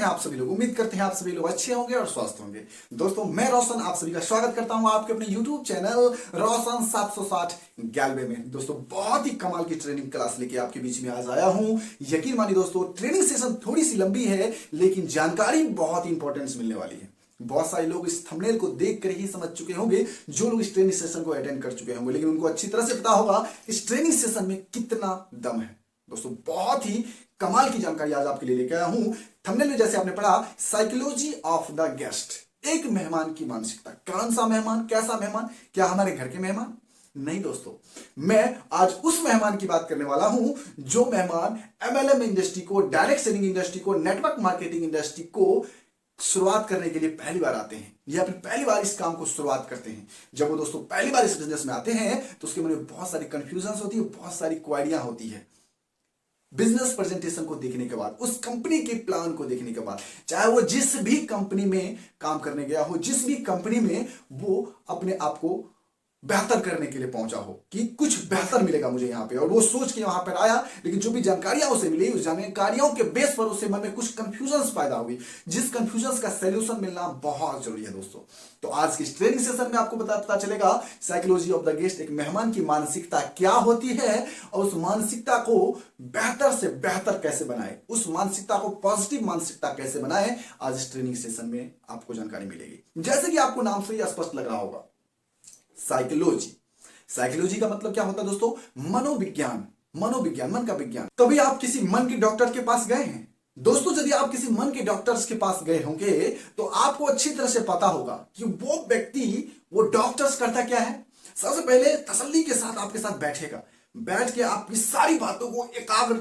आप सभी लोग? उम्मीद करते हैं आप सभी लोग अच्छे होंगे और स्वस्थ होंगे। दोस्तों मैं रोशन आप सभी का स्वागत करता हूं आपके अपने YouTube चैनल रोशन 760 गैलवे में। दोस्तों बहुत ही कमाल की ट्रेनिंग क्लास लेके आपके बीच में आज आया हूं। यकीन मानिए दोस्तों, ट्रेनिंग सेशन थोड़ी सी लंबी है लेकिन जानकारी बहुत ही इंपॉर्टेंस मिलने वाली है। बहुत सारे लोग इस थंबनेल को देखकर ही समझ चुके होंगे, जो लोग इस ट्रेनिंग सेशन को अटेंड कर चुके होंगे, लेकिन उनको अच्छी तरह से पता होगा इस ट्रेनिंग सेशन में कितना दम है। दोस्तों बहुत ही कमाल की जानकारी आज आपके लिए लेकर आया हूं। थंबनेल में जैसे आपने पढ़ा, साइकोलॉजी ऑफ द गेस्ट, एक मेहमान की मानसिकता। कौन सा मेहमान, कैसा मेहमान? क्या हमारे घर के मेहमान? नहीं दोस्तों, मैं आज उस मेहमान की बात करने वाला हूं जो मेहमान एमएलएम इंडस्ट्री को, डायरेक्ट सेलिंग इंडस्ट्री को, नेटवर्क मार्केटिंग इंडस्ट्री को शुरुआत करने के लिए पहली बार आते हैं या फिर पहली बार इस काम को शुरुआत करते हैं। जब वो दोस्तों पहली बार इस बिजनेस में आते हैं तो उसके मन में बहुत सारी कंफ्यूजन होती है, बहुत सारी क्वारियां होती है। बिजनेस प्रेजेंटेशन को देखने के बाद, उस कंपनी के प्लान को देखने के बाद, चाहे वो जिस भी कंपनी में काम करने गया हो, जिस भी कंपनी में वो अपने आप को बेहतर करने के लिए पहुंचा हो कि कुछ बेहतर मिलेगा मुझे यहां पे, और वो सोच के वहां पर आया, लेकिन जो भी जानकारियां उसे मिली उस जानकारियों के बेस पर उसके मन में कुछ कंफ्यूजन पैदा हुई, जिस कंफ्यूजन का सॉल्यूशन मिलना बहुत जरूरी है दोस्तों। तो आज की ट्रेनिंग सेशन में आपको पता चलेगा साइकोलॉजी ऑफ द गेस्ट, एक मेहमान की मानसिकता क्या होती है और उस मानसिकता को बेहतर से बेहतर कैसे बनाए, उस मानसिकता को पॉजिटिव मानसिकता कैसे बनाए। आज इस ट्रेनिंग सेशन में आपको जानकारी मिलेगी। जैसे कि आपको नाम से ही स्पष्ट लग रहा होगा, साइकोलॉजी। साइकोलॉजी का मतलब क्या होता है दोस्तों? मनोविज्ञान। मनोविज्ञान, मन का विज्ञान। कभी आप किसी मन के डॉक्टर के पास गए हैं? दोस्तों यदि आप किसी मन के डॉक्टर्स के पास गए होंगे तो आपको अच्छी तरह से पता होगा कि वो व्यक्ति, वो डॉक्टर्स करता क्या है। सबसे पहले तसल्ली के साथ आपके साथ बैठेगा, बैठ के आपकी सारी बातों को एकाग्र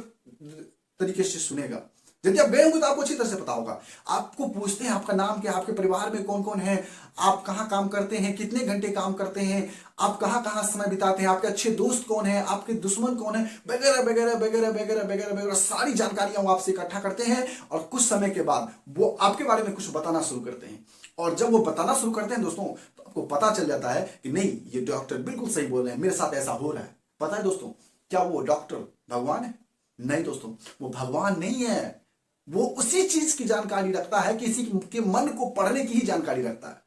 तरीके से सुनेगा। यदि आप गए होंगे तो आपको अच्छी तरह से पता होगा। आपको पूछते हैं आपका नाम क्या, आपके परिवार में कौन कौन है, आप कहाँ काम करते हैं, कितने घंटे काम करते हैं, आप कहाँ कहाँ समय बिताते हैं, आपके अच्छे दोस्त कौन है, आपके दुश्मन कौन है, वगैरह वगैरह वगैरह वगैरह वगैरह वगैरह सारी जानकारियां वो आपसे इकट्ठा करते हैं। और कुछ समय के बाद वो आपके बारे में कुछ बताना शुरू करते हैं। और जब वो बताना शुरू करते हैं दोस्तों, तो आपको पता चल जाता है कि नहीं, ये डॉक्टर बिल्कुल सही बोल रहे हैं, मेरे साथ ऐसा हो रहा है। पता है दोस्तों, क्या वो डॉक्टर भगवान है? नहीं दोस्तों, वो भगवान नहीं है। वो उसी चीज की जानकारी रखता है, किसी के मन को पढ़ने की ही जानकारी रखता है।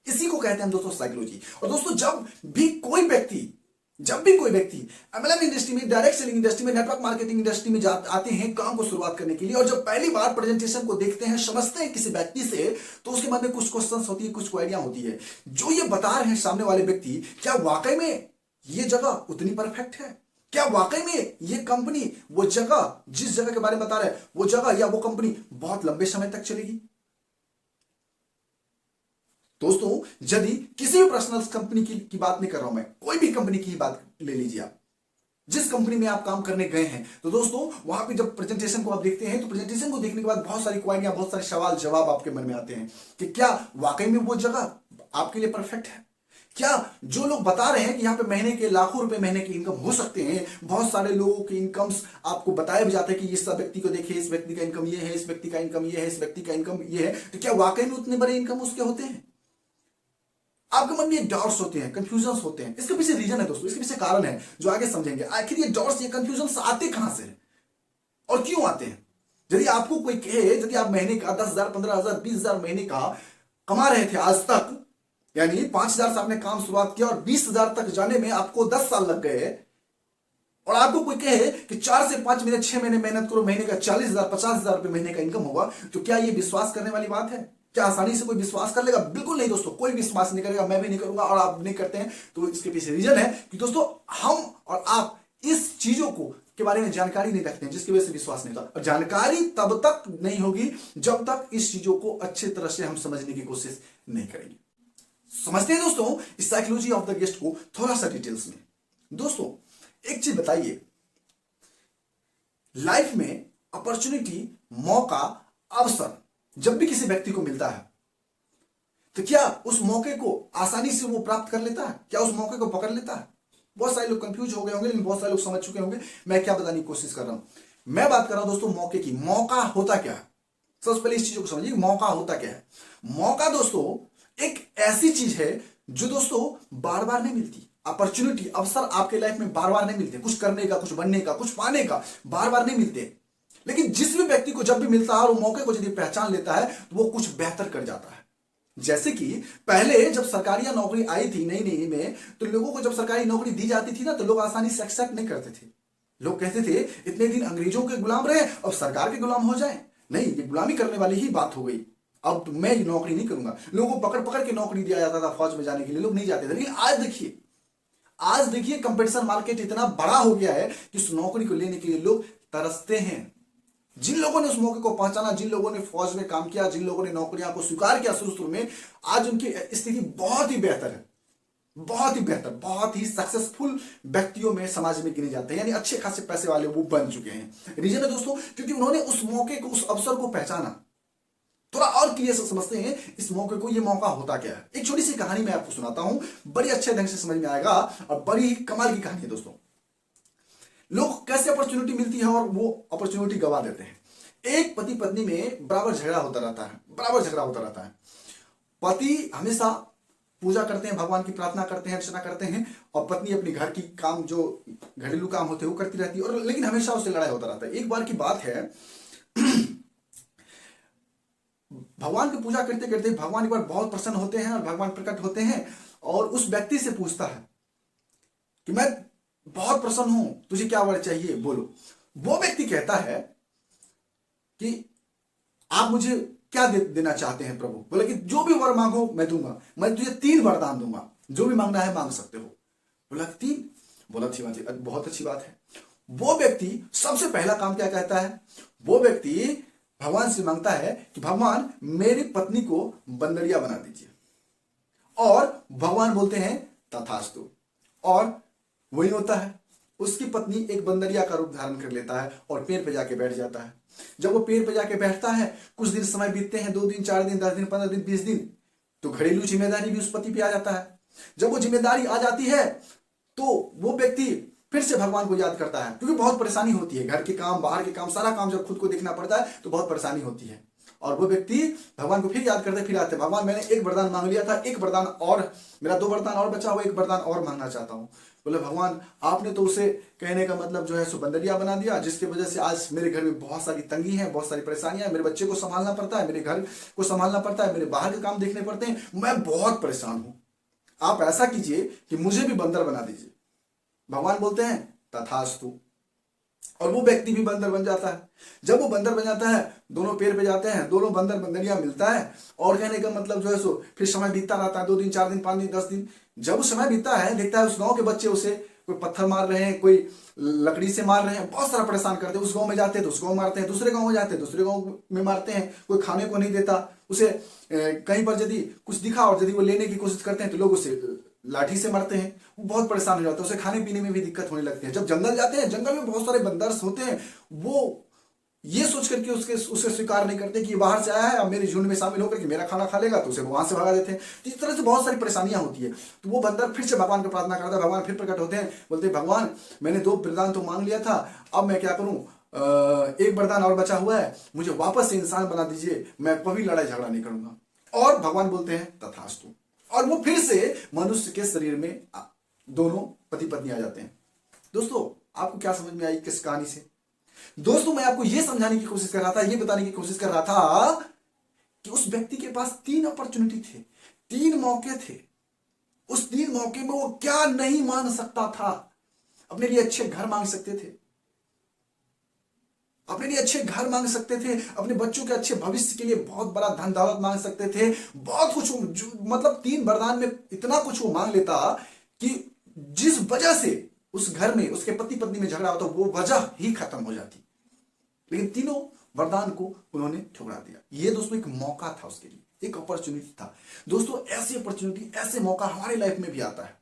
इसी को कहते हैं दोस्तों साइकोलॉजी। और दोस्तों जब भी कोई व्यक्ति एमएलएम इंडस्ट्री में, डायरेक्ट सेलिंग इंडस्ट्री में, नेटवर्क मार्केटिंग इंडस्ट्री में आते हैं काम को शुरुआत करने के लिए, और जब पहली बार प्रेजेंटेशन को देखते हैं, समझते हैं किसी व्यक्ति से, तो उसके मन में कुछ क्वेश्चंस होती है, कुछ क्वेरियां होती है। जो ये बता रहे हैं सामने वाले व्यक्ति, क्या वाकई में ये जगह उतनी परफेक्ट है? क्या वाकई में ये कंपनी, वो जगह, जिस जगह के बारे में बता रहे हैं, वो जगह या वो कंपनी बहुत लंबे समय तक चलेगी? दोस्तों यदि किसी भी पर्सनल कंपनी की बात नहीं कर रहा हूं मैं, कोई भी कंपनी की बात ले लीजिए आप, जिस कंपनी में आप काम करने गए हैं, तो दोस्तों वहां पे जब प्रेजेंटेशन को आप देखते हैं, तो प्रेजेंटेशन को देखने के बाद बहुत सारी क्वेरियां, बहुत सारे सवाल जवाब आपके मन में आते हैं कि क्या वाकई में वो जगह आपके लिए परफेक्ट है? क्या जो लोग बता रहे हैं कि यहाँ पे महीने के लाखों रुपए महीने की इनकम हो सकते हैं, बहुत सारे लोगों की इनकम्स आपको बताया भी जाता है कि इस व्यक्ति को देखिए, इस व्यक्ति का इनकम ये है, इस व्यक्ति का इनकम ये है, इस व्यक्ति का इनकम ये है, तो क्या वाकई में उतने बड़े इनकम उसके होते हैं? आपके मन में डाउट्स होते हैं, कंफ्यूजन होते हैं। इसके पीछे रीजन है दोस्तों, इसके पीछे कारण है जो आगे समझेंगे। आखिर ये डाउट्स, ये कंफ्यूजन आते कहां से और क्यों आते हैं? यदि आपको कोई कहे, यदि आप महीने का 10,000, 15,000, 20,000 महीने का कमा रहे थे आज तक, यानी 5,000 से आपने काम शुरुआत किया और 20,000 तक जाने में आपको 10 साल लग गए, और आपको कोई कहे कि 4 से 5 महीने, 6 महीने मेहनत करो, महीने का 40,000, 50,000 रुपए महीने का इनकम होगा, तो क्या ये विश्वास करने वाली बात है? क्या आसानी से कोई विश्वास कर लेगा? बिल्कुल नहीं दोस्तों, कोई विश्वास नहीं करेगा, मैं भी नहीं करूंगा और आप नहीं करते हैं। तो इसके पीछे रीजन है कि दोस्तों हम और आप इस चीजों को के बारे में जानकारी नहीं रखते हैं, जिसकी वजह से विश्वास नहीं होता। और जानकारी तब तक नहीं होगी जब तक इस चीजों को अच्छी तरह से हम समझने की कोशिश नहीं करेंगे। समझते हैं दोस्तों इस साइकोलॉजी ऑफ द गेस्ट को थोड़ा सा डिटेल्स में। दोस्तों एक चीज बताइए, लाइफ में अपॉर्चुनिटी, मौका, अवसर जब भी किसी व्यक्ति को मिलता है, तो क्या उस मौके को आसानी से वो प्राप्त कर लेता है? क्या उस मौके को पकड़ लेता है? बहुत सारे लोग कंफ्यूज हो गए होंगे, लेकिन बहुत सारे लोग समझ चुके होंगे मैं क्या बताने की कोशिश कर रहा हूं। मैं बात कर रहा हूं दोस्तों मौके की। मौका होता क्या है? सबसे पहले इस चीज को समझिए, मौका होता क्या है। मौका दोस्तों एक ऐसी चीज है जो दोस्तों बार बार नहीं मिलती। अपॉर्चुनिटी, अवसर आपके लाइफ में बार बार नहीं मिलते। कुछ करने का, कुछ बनने का, कुछ पाने का बार बार नहीं मिलते। लेकिन जिस भी व्यक्ति को जब भी मिलता है और वो मौके को यदि पहचान लेता है तो वो कुछ बेहतर कर जाता है। जैसे कि पहले जब सरकारी नौकरी आई थी नई नई में, तो लोगों को जब सरकारी नौकरी दी जाती थी ना, तो लोग आसानी से एक्सेप्ट नहीं करते थे। लोग कहते थे इतने दिन अंग्रेजों के गुलाम रहे, अब सरकार के गुलाम हो जाए। नहीं, ये गुलामी करने वाली ही बात हो गई। अब तो मैं ये नौकरी नहीं करूंगा। लोगों को पकड़ पकड़ के नौकरी दिया जाता था फौज में जाने के लिए, लोग नहीं जाते थे। लेकिन आज देखिए कंपटीशन मार्केट इतना बड़ा हो गया है कि उस नौकरी को लेने के लिए लोग तरसते हैं। जिन लोगों ने उस मौके को पहचाना, जिन लोगों ने फौज में काम किया, जिन लोगों ने नौकरियां को स्वीकार किया शुरू में, आज उनकी स्थिति बहुत ही बेहतर है, बहुत ही बेहतर, बहुत ही सक्सेसफुल व्यक्तियों में समाज में गिने जाते हैं, यानी अच्छे खासे पैसे वाले वो बन चुके हैं। रीजन है दोस्तों, क्योंकि उन्होंने उस मौके को, उस अवसर को पहचाना। थोड़ा और क्लियर से समझते हैं इस मौके को, ये मौका होता क्या है। एक छोटी सी कहानी मैं आपको सुनाता हूं, बड़ी अच्छे ढंग से समझ में आएगा और बड़ी ही कमाल की कहानी है दोस्तों। लोग कैसे अपॉर्चुनिटी मिलती है और वो अपॉर्चुनिटी गवा देते हैं। एक पति पत्नी में बराबर झगड़ा होता रहता है। पति हमेशा पूजा करते हैं, भगवान की प्रार्थना करते हैं, अर्चना करते हैं, और पत्नी अपनी घर की काम, जो घरेलू काम होते हैं वो करती रहती है, और लेकिन हमेशा उससे लड़ाई होता रहता है। एक बार की बात है, भगवान की पूजा करते करते भगवान एक बार बहुत प्रसन्न होते हैं और भगवान प्रकट होते हैं और उस व्यक्ति से पूछता है कि मैं बहुत प्रसन्न हूं, तुझे क्या वर चाहिए, बोलो। वो व्यक्ति कहता है कि आप मुझे क्या देना चाहते हैं प्रभु। बोले कि जो भी वर मांगो मैं दूंगा, मैं तुझे 3 वरदान दूंगा, जो भी मांगना है मांग सकते हो। बोला 3, बोला अच्छी बात है, बहुत अच्छी बात है। वो व्यक्ति सबसे पहला काम क्या कहता है, वो व्यक्ति भगवान से मांगता है कि भगवान मेरी पत्नी को बंदरिया बना दीजिए, और भगवान बोलते हैं तथास्तु, और वही होता है। उसकी पत्नी एक बंदरिया का रूप धारण कर लेता है और पेड़ पे जाके बैठ जाता है। जब वो पेड़ पे जाके बैठता है, कुछ दिन समय बीतते हैं, 2 दिन, 4 दिन, 10 दिन, 15 दिन, 20 दिन, तो घरेलू जिम्मेदारी भी उस पति पे आ जाता है। जब वो जिम्मेदारी आ जाती है तो वो व्यक्ति फिर से भगवान को याद करता है, क्योंकि बहुत परेशानी होती है, घर के काम, बाहर के काम, सारा काम जब खुद को देखना पड़ता है तो बहुत परेशानी होती है। और वो व्यक्ति भगवान को फिर याद करते, फिर आते, भगवान मैंने एक वरदान मांग लिया था, एक वरदान और, मेरा 2 वरदान और बचा हुआ, एक वरदान और मांगना चाहता हूं। बोले भगवान आपने तो उसे कहने का मतलब जो है सो बंदरिया बना दिया, जिसकी वजह से आज मेरे घर में बहुत सारी तंगी है, बहुत सारी परेशानियां, मेरे बच्चे को संभालना पड़ता है, मेरे घर को संभालना पड़ता है, मेरे बाहर के काम देखने पड़ते हैं, मैं बहुत परेशान हूं। आप ऐसा कीजिए कि मुझे भी बंदर बना दीजिए। भगवान बोलते हैं तथास्तु, और वो व्यक्ति भी बंदर बन जाता है। जब वो बंदर बन जाता है, दोनों पेड़ पे जाते हैं, दोनों बंदर बंदरिया मिलता है, और कहने का मतलब जो है सो फिर समय बीतता रहता है, 2 दिन, 4 दिन, 5 दिन, 10 दिन। जब उस समय बीतता है, देखता है उस गांव के बच्चे उसे कोई पत्थर मार रहे हैं, कोई लकड़ी से मार रहे हैं, बहुत सारा परेशान करते हैं। उस गांव में जाते हैं तो उस गांव मारते हैं, दूसरे गांव में जाते हैं दूसरे गांव में मारते हैं, कोई खाने को नहीं देता उसे। कहीं पर यदि कुछ दिखा और यदि वो लेने की कोशिश करते हैं तो लोग उसे लाठी से मारते हैं, वो बहुत परेशान हो जाता है, उसे खाने पीने में भी दिक्कत होने लगती है। जब जंगल जाते हैं, जंगल में बहुत सारे बंदर होते हैं, वो ये सोच करके उसे स्वीकार नहीं करते कि ये बाहर से आया है, अब मेरे झुंड में शामिल होकर के मेरा खाना खा लेगा, तो उसे वहां से भगा देते हैं। तो इस तरह से बहुत सारी परेशानियां होती है। तो वो बंदर फिर से भगवान की प्रार्थना करता है, भगवान फिर प्रकट होते हैं, बोलते हैं भगवान मैंने 2 वरदान तो मांग लिया था, अब मैं क्या करूं, एक वरदान और बचा हुआ है, मुझे वापस से इंसान बना दीजिए, मैं कभी लड़ाई झगड़ा नहीं करूंगा। और भगवान बोलते हैं तथास्तु, और वो फिर से मनुष्य के शरीर में दोनों पति पत्नी आ जाते हैं। दोस्तों आपको क्या समझ में आई किस कहानी से? दोस्तों मैं आपको यह समझाने की कोशिश कर रहा था, यह बताने की कोशिश कर रहा था कि उस व्यक्ति के पास 3 अपॉर्चुनिटी थे, 3 मौके थे। उस 3 मौके में वो क्या नहीं मांग सकता था? अपने लिए अच्छे घर मांग सकते थे, अपने लिए अच्छे घर मांग सकते थे, अपने बच्चों के अच्छे भविष्य के लिए बहुत बड़ा धन दौलत मांग सकते थे, बहुत कुछ। मतलब 3 वरदान में इतना कुछ वो मांग लेता कि जिस वजह से उस घर में उसके पति पत्नी में झगड़ा होता वो वजह ही खत्म हो जाती। लेकिन तीनों वरदान को उन्होंने ठुकरा दिया। ये दोस्तों एक मौका था उसके लिए, एक अपॉर्चुनिटी था। दोस्तों ऐसी अपॉर्चुनिटी, ऐसे मौका हमारे लाइफ में भी आता है।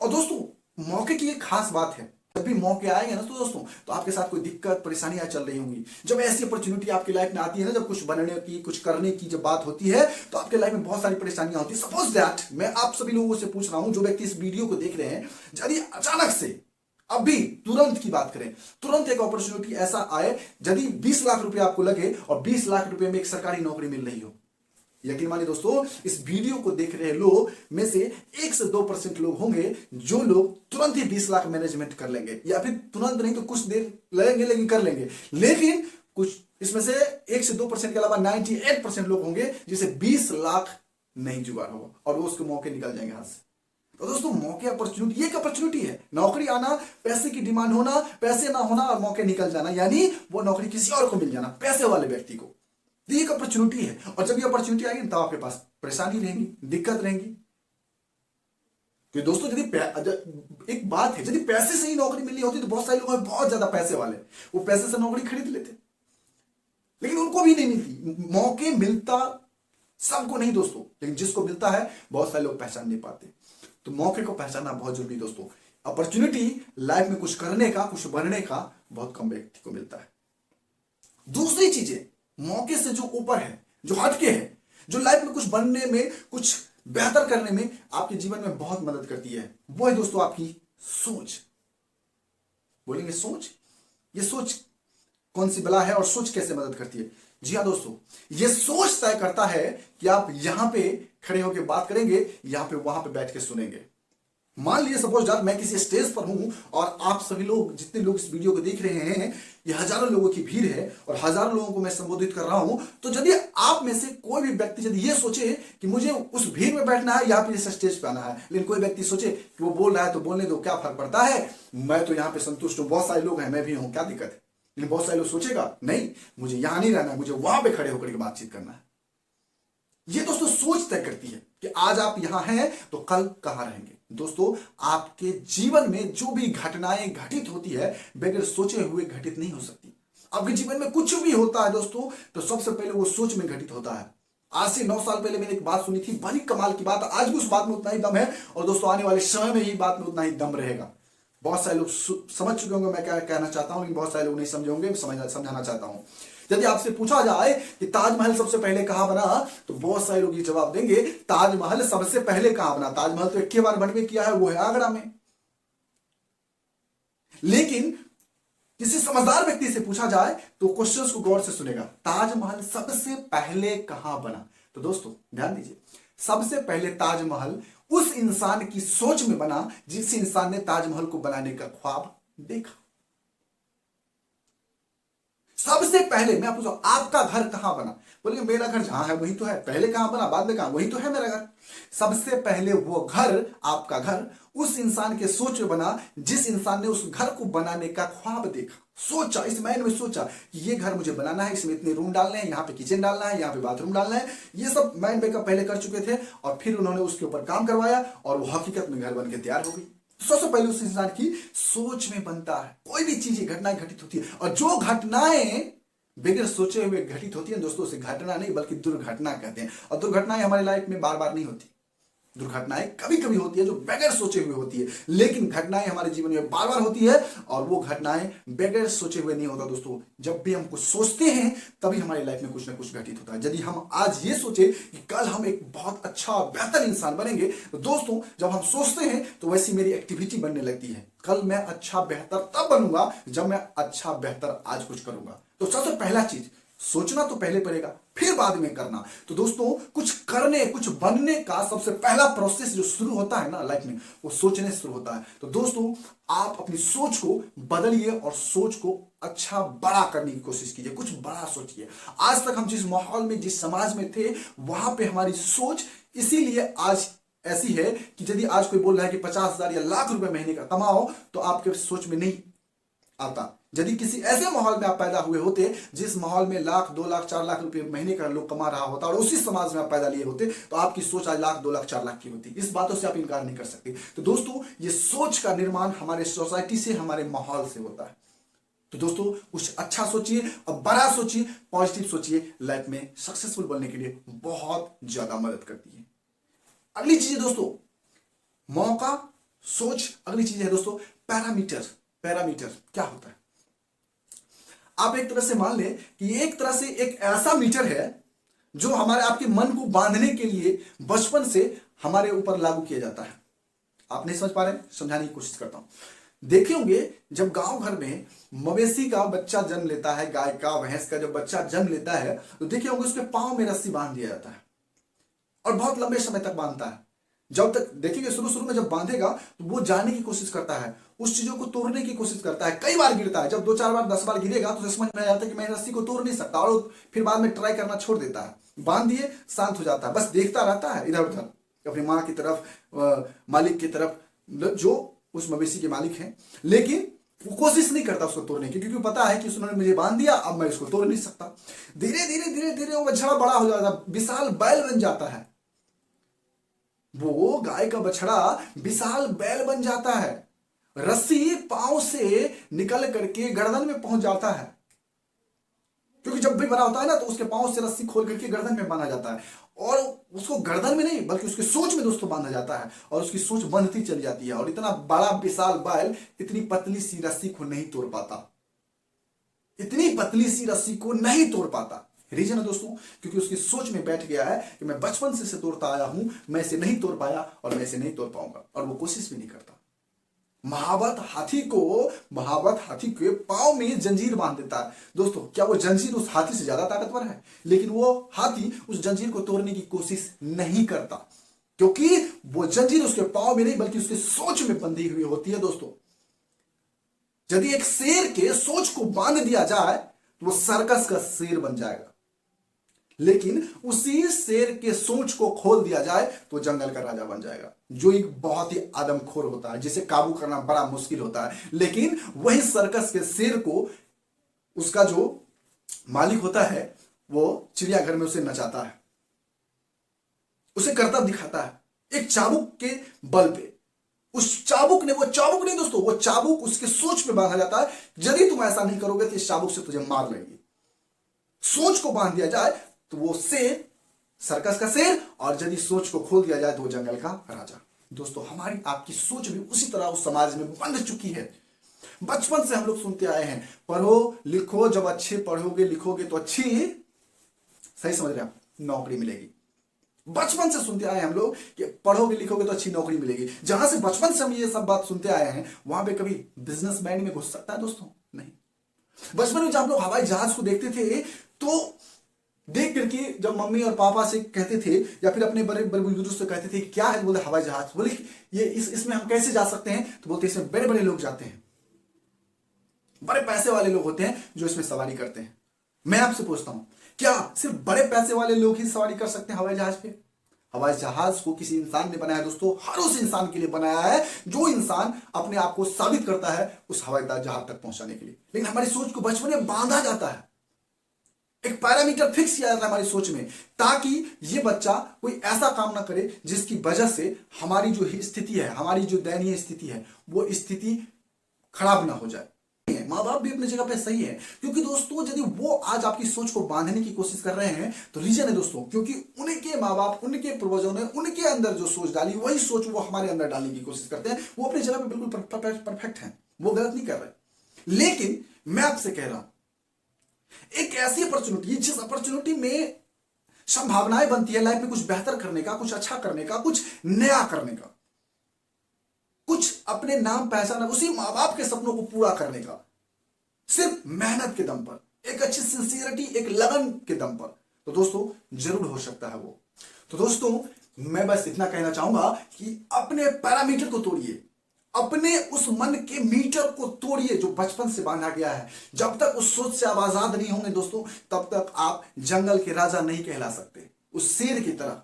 और दोस्तों मौके की एक खास बात है, जब भी मौके आएंगे ना तो दोस्तों, तो आपके साथ कोई दिक्कत परेशानियां चल रही होंगी, जब ऐसी अपॉर्चुनिटी आपकी लाइफ में आती है ना, जब कुछ बनने की, कुछ करने की जब बात होती है, तो आपके लाइफ में बहुत सारी परेशानियां होती है। सपोज दैट मैं आप सभी लोगों से पूछ रहा हूं, जो व्यक्ति इस वीडियो को देख रहे हैं, यदि अचानक से अभी तुरंत की बात करें, तुरंत एक अपॉर्चुनिटी ऐसा आए, यदि 20 लाख रुपए आपको लगे और 20 लाख रुपए में एक सरकारी नौकरी मिल रही हो, यकीन मानिए दोस्तों, इस वीडियो को देख रहे लोग में से 1 से 2% लोग होंगे जो लोग तुरंत ही 20 लाख मैनेजमेंट कर लेंगे, या फिर तुरंत नहीं तो कुछ देर लगेंगे लेकिन कर लेंगे। लेकिन कुछ इसमें से 1 से 2% के अलावा 98% लोग होंगे जिसे 20 लाख नहीं जुगाड़ होगा और वो उसके मौके निकल जाएंगे हाथ से। तो दोस्तों, मौके अपॉर्चुनिटी, ये एक अपॉर्चुनिटी है। नौकरी आना, पैसे की डिमांड होना, पैसे ना होना और मौके निकल जाना, यानी वो नौकरी किसी और को मिल जाना, पैसे वाले व्यक्ति को। तो ये एक अपॉर्चुनिटी है, और जब ये अपॉर्चुनिटी आएगी तब आपके पास परेशानी रहेंगी, दिक्कत रहेंगी। तो दोस्तों, यदि एक बात है, यदि पैसे से ही नौकरी मिलनी होती तो बहुत सारे लोग हैं बहुत ज्यादा पैसे वाले, वो पैसे से नौकरी खरीद लेते, लेकिन उनको भी नहीं मिलती। मौके मिलता सबको नहीं दोस्तों, लेकिन जिसको मिलता है बहुत सारे लोग पहचान नहीं पाते। तो मौके को पहचानना बहुत जरूरी दोस्तों। अपॉर्चुनिटी लाइफ में कुछ करने का, कुछ बनने का बहुत कम व्यक्ति को मिलता है। दूसरी चीजें मौके से जो ऊपर है, जो हटके है, जो लाइफ में कुछ बनने में, कुछ बेहतर करने में आपके जीवन में बहुत मदद करती है, वो है दोस्तों आपकी सोच। बोलेंगे सोच, ये सोच कौन सी बला है और सोच कैसे मदद करती है? जी हाँ दोस्तों, ये सोच तय करता है कि आप यहां पे खड़े होकर बात करेंगे, यहां पे वहां पे बैठ के सुनेंगे। मान लीजिए सपोज दैट मैं किसी स्टेज पर हूं और आप सभी लोग, जितने लोग इस वीडियो को देख रहे हैं, ये हजारों लोगों की भीड़ है और हजारों लोगों को मैं संबोधित कर रहा हूं। तो यदि आप में से कोई भी व्यक्ति यदि ये सोचे कि मुझे उस भीड़ में बैठना है या फिर इस स्टेज पे आना है, लेकिन कोई व्यक्ति सोचे कि वो बोल रहा है तो बोलने दो, क्या फर्क पड़ता है, मैं तो यहां पे संतुष्ट हूं, बहुत सारे लोग हैं, मैं भी हूं, क्या दिक्कत है। लेकिन बहुत सारे लोग सोचेगा नहीं, मुझे यहां नहीं रहना है, मुझे वहां पे खड़े होकर के बातचीत करना है। ये दोस्तों सोच तय करती है कि आज आप यहां हैं तो कल कहां रहेंगे। दोस्तों, आपके जीवन में जो भी घटनाएं घटित होती है बगैर सोचे हुए घटित नहीं हो सकती। आपके जीवन में कुछ भी होता है दोस्तों, तो सबसे पहले वो सोच में घटित होता है। आज से 9 साल पहले मैंने एक बात सुनी थी, बड़ी कमाल की बात, आज भी उस बात में उतना ही दम है और दोस्तों आने वाले समय में ही बात में उतना ही दम रहेगा। बहुत सारे लोग समझ चुके होंगे मैं क्या कहना चाहता हूं, लेकिन बहुत सारे लोग नहीं समझे होंगे, समझाना चाहता हूं। यदि आपसे पूछा जाए कि ताजमहल सबसे पहले कहां बना, तो बहुत सारे लोग ये जवाब देंगे ताजमहल सबसे पहले कहां बना, ताजमहल तो 1 बार बनवे किया है, वो है आगरा में। लेकिन किसी समझदार व्यक्ति से पूछा जाए तो क्वेश्चंस को गौर से सुनेगा, ताजमहल सबसे पहले कहां बना। तो दोस्तों ध्यान दीजिए, सबसे पहले ताजमहल उस इंसान की सोच में बना जिस इंसान ने ताजमहल को बनाने का ख्वाब देखा। सबसे पहले मैं पूछूं आपका घर कहां बना, बोलिए मेरा घर जहां है वही तो है, पहले कहां बना बाद में कहां, वही तो है मेरा घर। सबसे पहले वो घर, आपका घर उस इंसान के सोच में बना जिस इंसान ने उस घर को बनाने का ख्वाब देखा, सोचा, इस माइंड में सोचा कि ये घर मुझे बनाना है, इसमें इतने रूम डालने हैं, यहाँ पे किचन डालना है, यहाँ पे बाथरूम डालना है। ये सब माइंड मेकअप पहले कर चुके थे और फिर उन्होंने उसके ऊपर काम करवाया और वो हकीकत में घर बन के तैयार हो गई। सबसे पहले उस इंसान की सोच में बनता है। कोई भी चीजें, घटनाएं घटित होती है और जो घटनाएं बगैर सोचे हुए घटित होती है दोस्तों, उसे घटना नहीं बल्कि दुर्घटना कहते हैं। और दुर्घटनाएं हमारी लाइफ में बार बार नहीं होती, दुर्घटनाएं कभी कभी होती है जो बगैर सोचे हुए होती है, लेकिन घटनाएं हमारे जीवन में बार बार होती है और वो घटनाएं बगैर सोचे हुए नहीं होता दोस्तों। जब भी हम कुछ सोचते हैं तभी हमारी लाइफ में कुछ ना कुछ घटित होता है। यदि हम आज ये सोचे कि कल हम एक बहुत अच्छा बेहतर इंसान बनेंगे, तो दोस्तों जब हम सोचते हैं तो वैसी मेरी एक्टिविटी बनने लगती है। कल मैं अच्छा बेहतर तब बनूंगा जब मैं अच्छा बेहतर आज कुछ करूंगा। तो सबसे पहला चीज, सोचना तो पहले पड़ेगा फिर बाद में करना। तो दोस्तों कुछ करने, कुछ बनने का सबसे पहला प्रोसेस जो शुरू होता है ना लाइफ में, वो सोचने से शुरू होता है। तो दोस्तों आप अपनी सोच को बदलिए और सोच को अच्छा बड़ा करने की कोशिश कीजिए, कुछ बड़ा सोचिए। आज तक हम जिस माहौल में, जिस समाज में थे, वहां पे हमारी सोच इसीलिए आज ऐसी है कि यदि आज कोई बोल रहा है कि 50,000 या लाख रुपए महीने का कमाओ, तो आपके सोच में नहीं आता। यदि किसी ऐसे माहौल में आप पैदा हुए होते जिस माहौल में 1,00,000, 2,00,000, 4,00,000 रुपए महीने का लोग कमा रहा होता और उसी समाज में आप पैदा लिए होते, तो आपकी सोच आज 1,00,000, 2,00,000, 4,00,000 की होती। इस बातों से आप इनकार नहीं कर सकते। तो दोस्तों ये सोच का निर्माण हमारे सोसाइटी से, हमारे माहौल से होता है। तो दोस्तों कुछ अच्छा सोचिए और बड़ा सोचिए, पॉजिटिव सोचिए, लाइफ में सक्सेसफुल बनने के लिए बहुत ज्यादा मदद करती है। अगली चीज है दोस्तों मौका, सोच। अगली चीज है दोस्तों पैरामीटर। पैरामीटर क्या होता है? आप एक तरह से मान लें कि एक तरह से एक ऐसा मीटर है जो हमारे आपके मन को बांधने के लिए बचपन से हमारे ऊपर लागू किया जाता है। आप नहीं समझ पा रहे, समझाने की कोशिश करता हूं। देखे होंगे जब गांव घर में मवेशी का बच्चा जन्म लेता है, गाय का, भैंस का जब बच्चा जन्म लेता है, तो देखे होंगे उसके पांव में रस्सी बांध दिया जाता है। और बहुत लंबे समय तक बांधता है। जब तक देखिए शुरू शुरू में जब बांधेगा तो वो जानने की कोशिश करता है, उस चीजों को तोड़ने की कोशिश करता है, कई बार गिरता है। जब 2-4 बार 10 बार गिरेगा तो समझ में आ जाता है कि मैं रस्सी को तोड़ नहीं सकता, और फिर बाद में ट्राई करना छोड़ देता है। बांध दिए, शांत हो जाता है, बस देखता रहता है इधर उधर अपनी माँ की तरफ, मालिक की तरफ, जो उस मवेशी के मालिक हैं, लेकिन वो कोशिश नहीं करता उसको तोड़ने की, क्योंकि पता है कि उसने मुझे बांध दिया, अब मैं इसको तोड़ नहीं सकता। धीरे धीरे धीरे धीरे वो बछड़ा बड़ा हो जाता है, विशाल बैल बन जाता है। वो गाय का बछड़ा विशाल बैल बन जाता है। रस्सी पांव से निकल करके गर्दन में पहुंच जाता है, क्योंकि जब भी बना होता है ना तो उसके पांव से रस्सी खोल करके गर्दन में बांधा जाता है, और उसको गर्दन में नहीं बल्कि उसके सोच में दोस्तों बांधा जाता है, और उसकी सोच बंधती चली जाती है। और इतना बड़ा विशाल बैल इतनी पतली सी रस्सी को नहीं तोड़ पाता, इतनी पतली सी रस्सी को नहीं तोड़ पाता। रीजन है दोस्तों, क्योंकि उसकी सोच में बैठ गया है कि मैं बचपन से इसे तोड़ता आया हूं, मैं इसे नहीं तोड़ पाया और मैं इसे नहीं तोड़ पाऊंगा, और वो कोशिश भी नहीं करता। महावत हाथी के पांव में जंजीर बांध देता है। दोस्तों क्या वो जंजीर उस हाथी से ज्यादा ताकतवर है? लेकिन वो हाथी उस जंजीर को तोड़ने की कोशिश नहीं करता, क्योंकि वो जंजीर उसके पांव में नहीं बल्कि उसके सोच में बंधी हुई होती है। दोस्तों यदि एक शेर के सोच को बांध दिया जाए तो वो सर्कस का शेर बन जाएगा, लेकिन उसी शेर के सोच को खोल दिया जाए तो जंगल का राजा बन जाएगा, जो एक बहुत ही आदमखोर होता है, जिसे काबू करना बड़ा मुश्किल होता है। लेकिन वही सर्कस के शेर को उसका जो मालिक होता है वो चिड़ियाघर में उसे नचाता है, उसे करतब दिखाता है एक चाबुक के बल पे। उस चाबुक ने, वो चाबुक नहीं दोस्तों, वो चाबुक उसके सोच में बांधा जाता है। यदि तुम ऐसा नहीं करोगे तो इस चाबुक से तुझे मार लेंगे। सोच को बांध दिया जाए तो वो शेर, सर्कस का शेर, और यदि सोच को खोल दिया जाए तो वो जंगल का राजा। दोस्तों हमारी आपकी सोच भी उसी तरह उस समाज में बंध चुकी है। बचपन से हम लोग सुनते आए हैं, पढ़ो लिखो, जब अच्छे पढ़ोगे लिखोगे तो अच्छी, सही समझ रहे हैं आप, नौकरी मिलेगी। बचपन से सुनते आए हैं हम लोग कि पढ़ोगे लिखोगे तो अच्छी नौकरी मिलेगी। जहां से बचपन से हम ये सब बात सुनते आए हैं, वहां पे कभी बिजनेस मैन में घुस सकता है दोस्तों? नहीं। बचपन में जब हम लोग हवाई जहाज को देखते थे तो देख करके जब मम्मी और पापा से कहते थे या फिर अपने बड़े बड़े बुजुर्ग से कहते थे क्या है, बोले हवाई जहाज। बोले ये इसमें हम कैसे जा सकते हैं? तो बोलते इसमें बड़े बड़े लोग जाते हैं, बड़े पैसे वाले लोग होते हैं जो इसमें सवारी करते हैं। मैं आपसे पूछता हूं, क्या सिर्फ बड़े पैसे वाले लोग ही सवारी कर सकते हैं हवाई जहाज पे? हवाई जहाज को किसी इंसान ने बनाया दोस्तों, हर उस इंसान के लिए बनाया है जो इंसान अपने आप को साबित करता है उस हवाई जहाज तक पहुंचाने के लिए। लेकिन हमारी सोच को बचपन में बांधा जाता है, एक पैरामीटर फिक्स किया जाता है हमारी सोच में, ताकि ये बच्चा कोई ऐसा काम ना करे जिसकी वजह से हमारी जो स्थिति है, हमारी जो दयनीय स्थिति है, वो स्थिति खराब ना हो जाए। माँ बाप भी अपनी जगह पे सही है, क्योंकि दोस्तों यदि वो आज आपकी सोच को बांधने की कोशिश कर रहे हैं तो रीजन है दोस्तों, क्योंकि उनके माँ बाप, उनके पूर्वजों ने उनके अंदर जो सोच डाली वही सोच वो हमारे अंदर डालने की कोशिश करते हैं। वो अपनी जगह पे बिल्कुल परफेक्ट है, वो गलत नहीं कर रहे। लेकिन मैं आपसे कह रहा हूं, एक ऐसी अपॉर्चुनिटी जिस अपॉर्चुनिटी में संभावनाएं बनती है लाइफ में कुछ बेहतर करने का, कुछ अच्छा करने का, कुछ नया करने का, कुछ अपने नाम पहचान, उसी माँ बाप के सपनों को पूरा करने का, सिर्फ मेहनत के दम पर, एक अच्छी सिंसियरिटी, एक लगन के दम पर, तो दोस्तों जरूर हो सकता है वो। तो दोस्तों मैं बस इतना कहना चाहूंगा कि अपने पैरामीटर को तोड़िए, अपने उस मन के मीटर को तोड़िए जो बचपन से बांधा गया है। जब तक उस सोच से आप आजाद नहीं होंगे दोस्तों, तब तक आप जंगल के राजा नहीं कहला सकते उस शेर की तरह।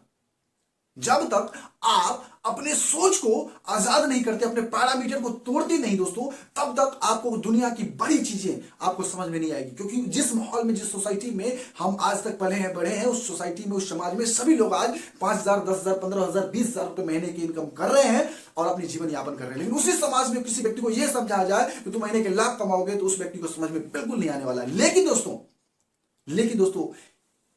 जब तक आप अपने सोच को आजाद नहीं करते, अपने पैरामीटर को तोड़ते नहीं दोस्तों, तब तक आपको दुनिया की बड़ी चीजें आपको समझ में नहीं आएगी। क्योंकि जिस माहौल में, जिस सोसाइटी में हम आज तक पले हैं, बड़े हैं, उस सोसाइटी में, उस समाज में सभी लोग आज 5,000, 10,000, 15,000, 20,000 रुपए महीने की इनकम कर रहे हैं और अपनी जीवन यापन कर रहे हैं। लेकिन उसी समाज में किसी व्यक्ति को यह समझाया जाए कि तुम महीने के लाख कमाओगे, तो उस व्यक्ति को समझ में बिल्कुल नहीं आने वाला है। लेकिन दोस्तों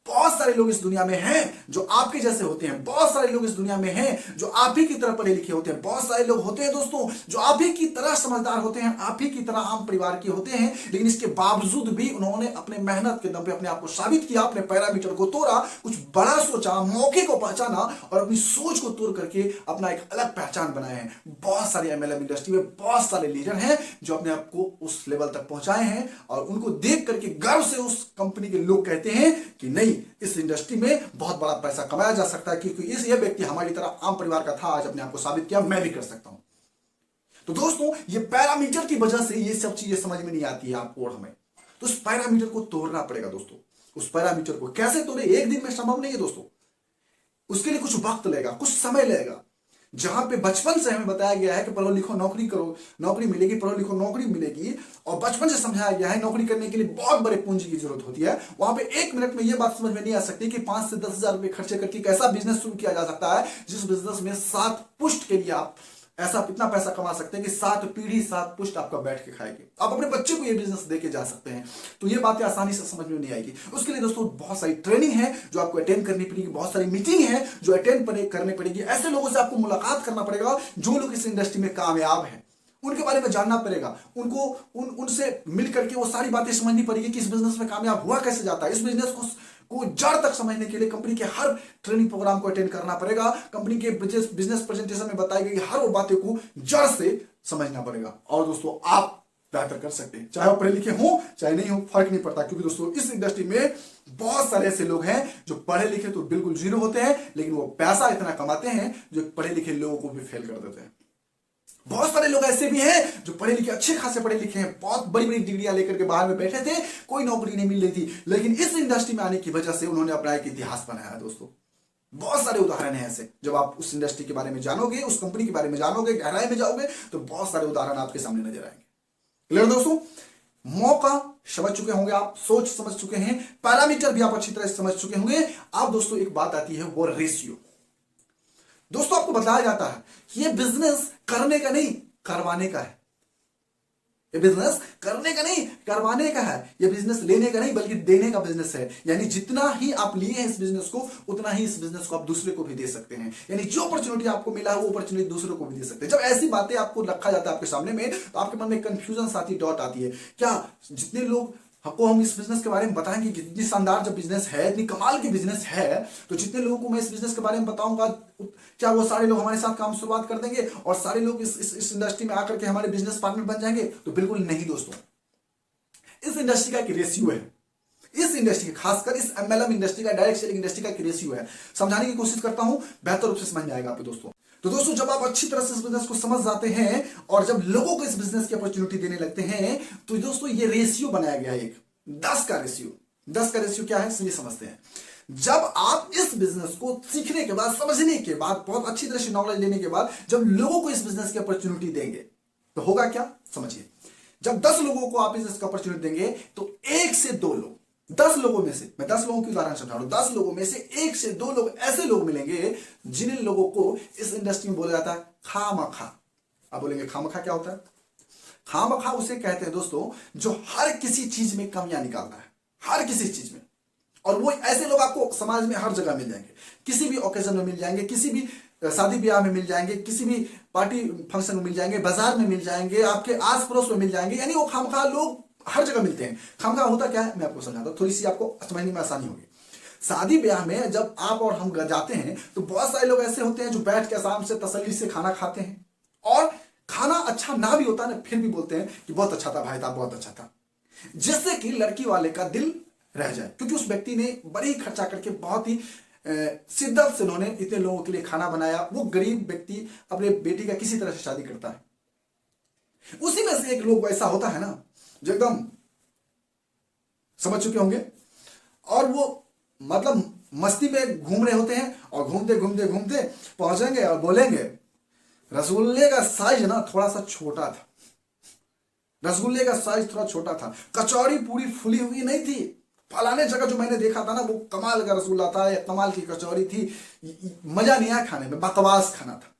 बहुत सारे लोग इस दुनिया में हैं जो आपके जैसे होते हैं, बहुत सारे लोग इस दुनिया में हैं जो आप ही की तरह पढ़े लिखे होते हैं, बहुत सारे लोग होते हैं दोस्तों जो आप ही की तरह समझदार होते हैं, आप ही की तरह आम परिवार के होते हैं। लेकिन इसके बावजूद भी उन्होंने अपने मेहनत के दम पे अपने आप को साबित किया, अपने पैरामीटर को तोड़ा, कुछ बड़ा सोचा, मौके को पहचाना और अपनी सोच को तोड़ करके अपना एक अलग पहचान बनाए हैं। बहुत सारे एमएलएम इंडस्ट्री में बहुत सारे लीडर हैं जो अपने आप को उस लेवल तक पहुंचाए हैं, और उनको देख करके गर्व से उस कंपनी के लोग कहते हैं कि नहीं, इस इंडस्ट्री में बहुत बड़ा पैसा कमाया जा सकता है, क्योंकि ये व्यक्ति हमारी तरह आम परिवार का था, आज अपने आप को साबित किया मैं भी कर सकता हूं। तो दोस्तों ये पैरामीटर की वजह से ये सब चीजें समझ में नहीं आती है आपको और हमें, तो उस पैरामीटर को तोड़ना पड़ेगा दोस्तों। उस पैरामीटर को कैसे तोड़े, एक दिन में संभव नहीं है दोस्तों, उसके लिए कुछ वक्त लगेगा, कुछ समय लगेगा। जहां पे बचपन से हमें बताया गया है कि पढ़ो लिखो नौकरी करो, नौकरी मिलेगी, पढ़ो लिखो नौकरी मिलेगी, और बचपन से समझाया गया है नौकरी करने के लिए बहुत बड़े पूंजी की जरूरत होती है, वहां पे एक मिनट में यह बात समझ में नहीं आ सकती कि 5 से 10 हजार रुपए खर्चे करके एक ऐसा बिजनेस शुरू किया जा सकता है जिस बिजनेस में 7 पुश्त के लिए आप ऐसा इतना पैसा कमा सकते हैं कि 7 पीढ़ी 7 पुश्त आपका बैठ के खाएगी। आप अपने बच्चे को ये बिजनेस देके जा सकते हैं। तो ये बातें आसानी से समझ में नहीं आएगी। उसके लिए दोस्तों बहुत सारी ट्रेनिंग है जो आपको अटेंड करनी पड़ेगी, बहुत सारी मीटिंग है जो अटेंड करनी पड़ेगी। ऐसे लोगों से आपको मुलाकात करना पड़ेगा जो लोग इस इंडस्ट्री में कामयाब हैं, उनके बारे में जानना पड़ेगा, उनको उनसे मिल करके वो सारी बातें समझनी पड़ेगी कि इस बिजनेस में कामयाब हुआ कैसे जाता है। इस बिजनेस को जड़ तक समझने के लिए कंपनी के हर ट्रेनिंग प्रोग्राम को अटेंड करना पड़ेगा। कंपनी के बिजनेस प्रेजेंटेशन में बताई गई हर वो बातें को जड़ से समझना पड़ेगा। और दोस्तों आप बेहतर कर सकते हैं, चाहे वो पढ़े लिखे हो चाहे नहीं हो, फर्क नहीं पड़ता, क्योंकि दोस्तों इस इंडस्ट्री में बहुत सारे ऐसे लोग हैं जो पढ़े लिखे तो बिल्कुल जीरो होते हैं, लेकिन वो पैसा इतना कमाते हैं जो पढ़े लिखे लोगों को भी फेल कर देते हैं। बहुत सारे लोग ऐसे भी हैं जो पढ़े लिखे, अच्छे खासे पढ़े लिखे हैं, बहुत बड़ी बड़ी डिग्रियां लेकर के बाहर में बैठे थे, कोई नौकरी नहीं मिल रही थी, लेकिन इस इंडस्ट्री में आने की वजह से उन्होंने अपना एक इतिहास बनाया है दोस्तों। बहुत सारे उदाहरण हैं ऐसे। जब आप उस इंडस्ट्री के बारे में जानोगे, उस कंपनी के बारे में जानोगे, गहराई में जाओगे, तो बहुत सारे उदाहरण आपके सामने नजर आएंगे। क्लियर दोस्तों, मौका समझ चुके होंगे आप, सोच समझ चुके हैं, पैरामीटर भी आप अच्छी तरह से समझ चुके होंगे। अब दोस्तों एक बात आती है, वो रेशियो। दोस्तों आपको बताया जाता है कि ये बिजनेस करने का नहीं करवाने का है। ये बिजनेस करने का नहीं करवाने का है। ये बिजनेस लेने का नहीं बल्कि देने का बिजनेस है। यानी जितना ही आप लिए हैं इस बिजनेस को, उतना ही इस बिजनेस को आप दूसरे को भी दे सकते हैं। यानी जो अपॉर्चुनिटी आपको मिला है वो अपॉर्चुनिटी दूसरे को भी दे सकते हैं। जब ऐसी बातें आपको रखा जाता है आपके सामने में, तो आपके मन में कंफ्यूजन आती है, डाउट आती है, क्या जितने लोग आपको हम इस बिजनेस के बारे में बताएंगे कि इतनी शानदार जब बिजनेस है, इतनी कमाल की बिजनेस है, तो जितने लोगों को मैं इस बिजनेस के बारे में बताऊंगा, क्या वो सारे लोग हमारे साथ काम शुरुआत कर देंगे और सारे लोग इस इंडस्ट्री में आकर के हमारे बिजनेस पार्टनर बन जाएंगे? तो बिल्कुल नहीं दोस्तों। इस इंडस्ट्री का एक रेशियो है। इस इंडस्ट्री खासकर इस एमएलएम इंडस्ट्री का, डायरेक्ट सेलिंग इंडस्ट्री का एक रेशियो है। समझाने की कोशिश करता हूं, बेहतर रूप से समझ में आएगा आपको दोस्तों। तो दोस्तों जब आप अच्छी तरह से इस बिजनेस को समझ जाते हैं और जब लोगों को इस बिजनेस की अपॉर्चुनिटी देने लगते हैं, तो दोस्तों ये रेशियो बनाया गया है एक 10 का रेशियो। 10 का रेशियो क्या है चलिए समझते हैं। जब आप इस बिजनेस को सीखने के बाद, समझने के बाद, बहुत अच्छी तरह से नॉलेज लेने के बाद जब लोगों को इस बिजनेस की अपॉर्चुनिटी देंगे, तो होगा क्या समझिए। जब 10 लोगों को आप इस अपॉर्चुनिटी देंगे तो 1 से 2 लोग, 10 लोगों में से, मैं 10 लोगों की उदाहरण समझा रहा हूं, 10 लोगों में से 1 से 2 लोग ऐसे लोग मिलेंगे जिन लोगों को इस इंडस्ट्री में बोला जाता है खामखा। आप बोलेंगे खामखा क्या होता है? खामखा उसे कहते हैं दोस्तों जो हर किसी चीज में कमियां निकालता है, हर किसी चीज में। और वो ऐसे लोग आपको समाज में हर जगह मिल जाएंगे, किसी भी ओकेजन में मिल जाएंगे, किसी भी शादी ब्याह में मिल जाएंगे, किसी भी पार्टी फंक्शन में मिल जाएंगे, बाजार में मिल जाएंगे, आपके आस पड़ोस में मिल जाएंगे। यानी वो खामखा लोग हर जगह मिलते हैं। खामखा होता क्या है मैं आपको समझाता हूं, थोड़ी सी आपको समझने में आसानी होगी। शादी ब्याह में जब आप और हम जाते हैं तो बहुत सारे लोग ऐसे होते हैं जो बैठ के आराम से तसल्ली से खाना खाते हैं, और खाना अच्छा ना भी होता ना फिर भी बोलते हैं कि बहुत अच्छा था भाई साहब, बहुत अच्छा था, जिससे कि लड़की वाले का दिल रह जाए, क्योंकि उस व्यक्ति ने बड़ी खर्चा करके बहुत ही शिद्दत से उन्होंने इतने लोगों के लिए खाना बनाया। वो गरीब व्यक्ति अपने बेटी का किसी तरह से शादी करता है। उसी में से एक लोग ऐसा होता है ना जो एकदम समझ चुके होंगे, और वो मतलब मस्ती में घूम रहे होते हैं और घूमते घूमते घूमते पहुंचेंगे और बोलेंगे रसगुल्ले का साइज ना थोड़ा सा छोटा था, रसगुल्ले का साइज थोड़ा छोटा था, कचौड़ी पूरी फुली हुई नहीं थी, फलाने जगह जो मैंने देखा था ना वो कमाल का रसगुल्ला था या कमाल की कचौड़ी थी, मजा नहीं आया खाने में, बकवास खाना था।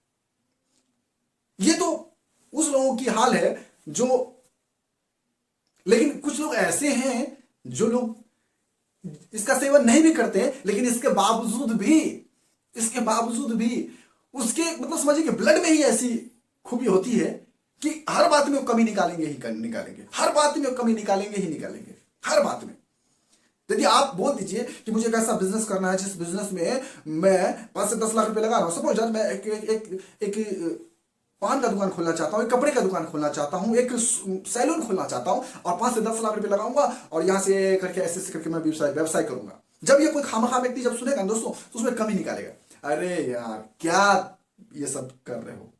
ये तो उस लोगों की हाल है जो, लेकिन कुछ लोग ऐसे हैं जो लोग इसका सेवन नहीं भी करते, लेकिन इसके बावजूद भी उसके मतलब समझिए कि ब्लड में ही ऐसी खूबी होती है कि हर बात में वो कमी निकालेंगे ही निकालेंगे, हर बात में वो कमी निकालेंगे ही निकालेंगे, हर बात में। यदि आप बोल दीजिए कि मुझे एक ऐसा बिजनेस करना है जिस बिजनेस में मैं 5 से 10 लाख रुपए लगा रहा हूं, सपोज यार मैं एक पान का दुकान खोलना चाहता हूं, एक कपड़े का दुकान खोलना चाहता हूं, एक सैलून खोलना चाहता हूं और 5 से 10 लाख रुपए लगाऊंगा और यहां से करके ऐसे करके मैं व्यवसाय करूंगा, जब ये कोई खामखा व्यक्ति जब सुनेगा ना दोस्तों, तो उसमें कमी निकालेगा, अरे यार क्या ये सब कर रहे हो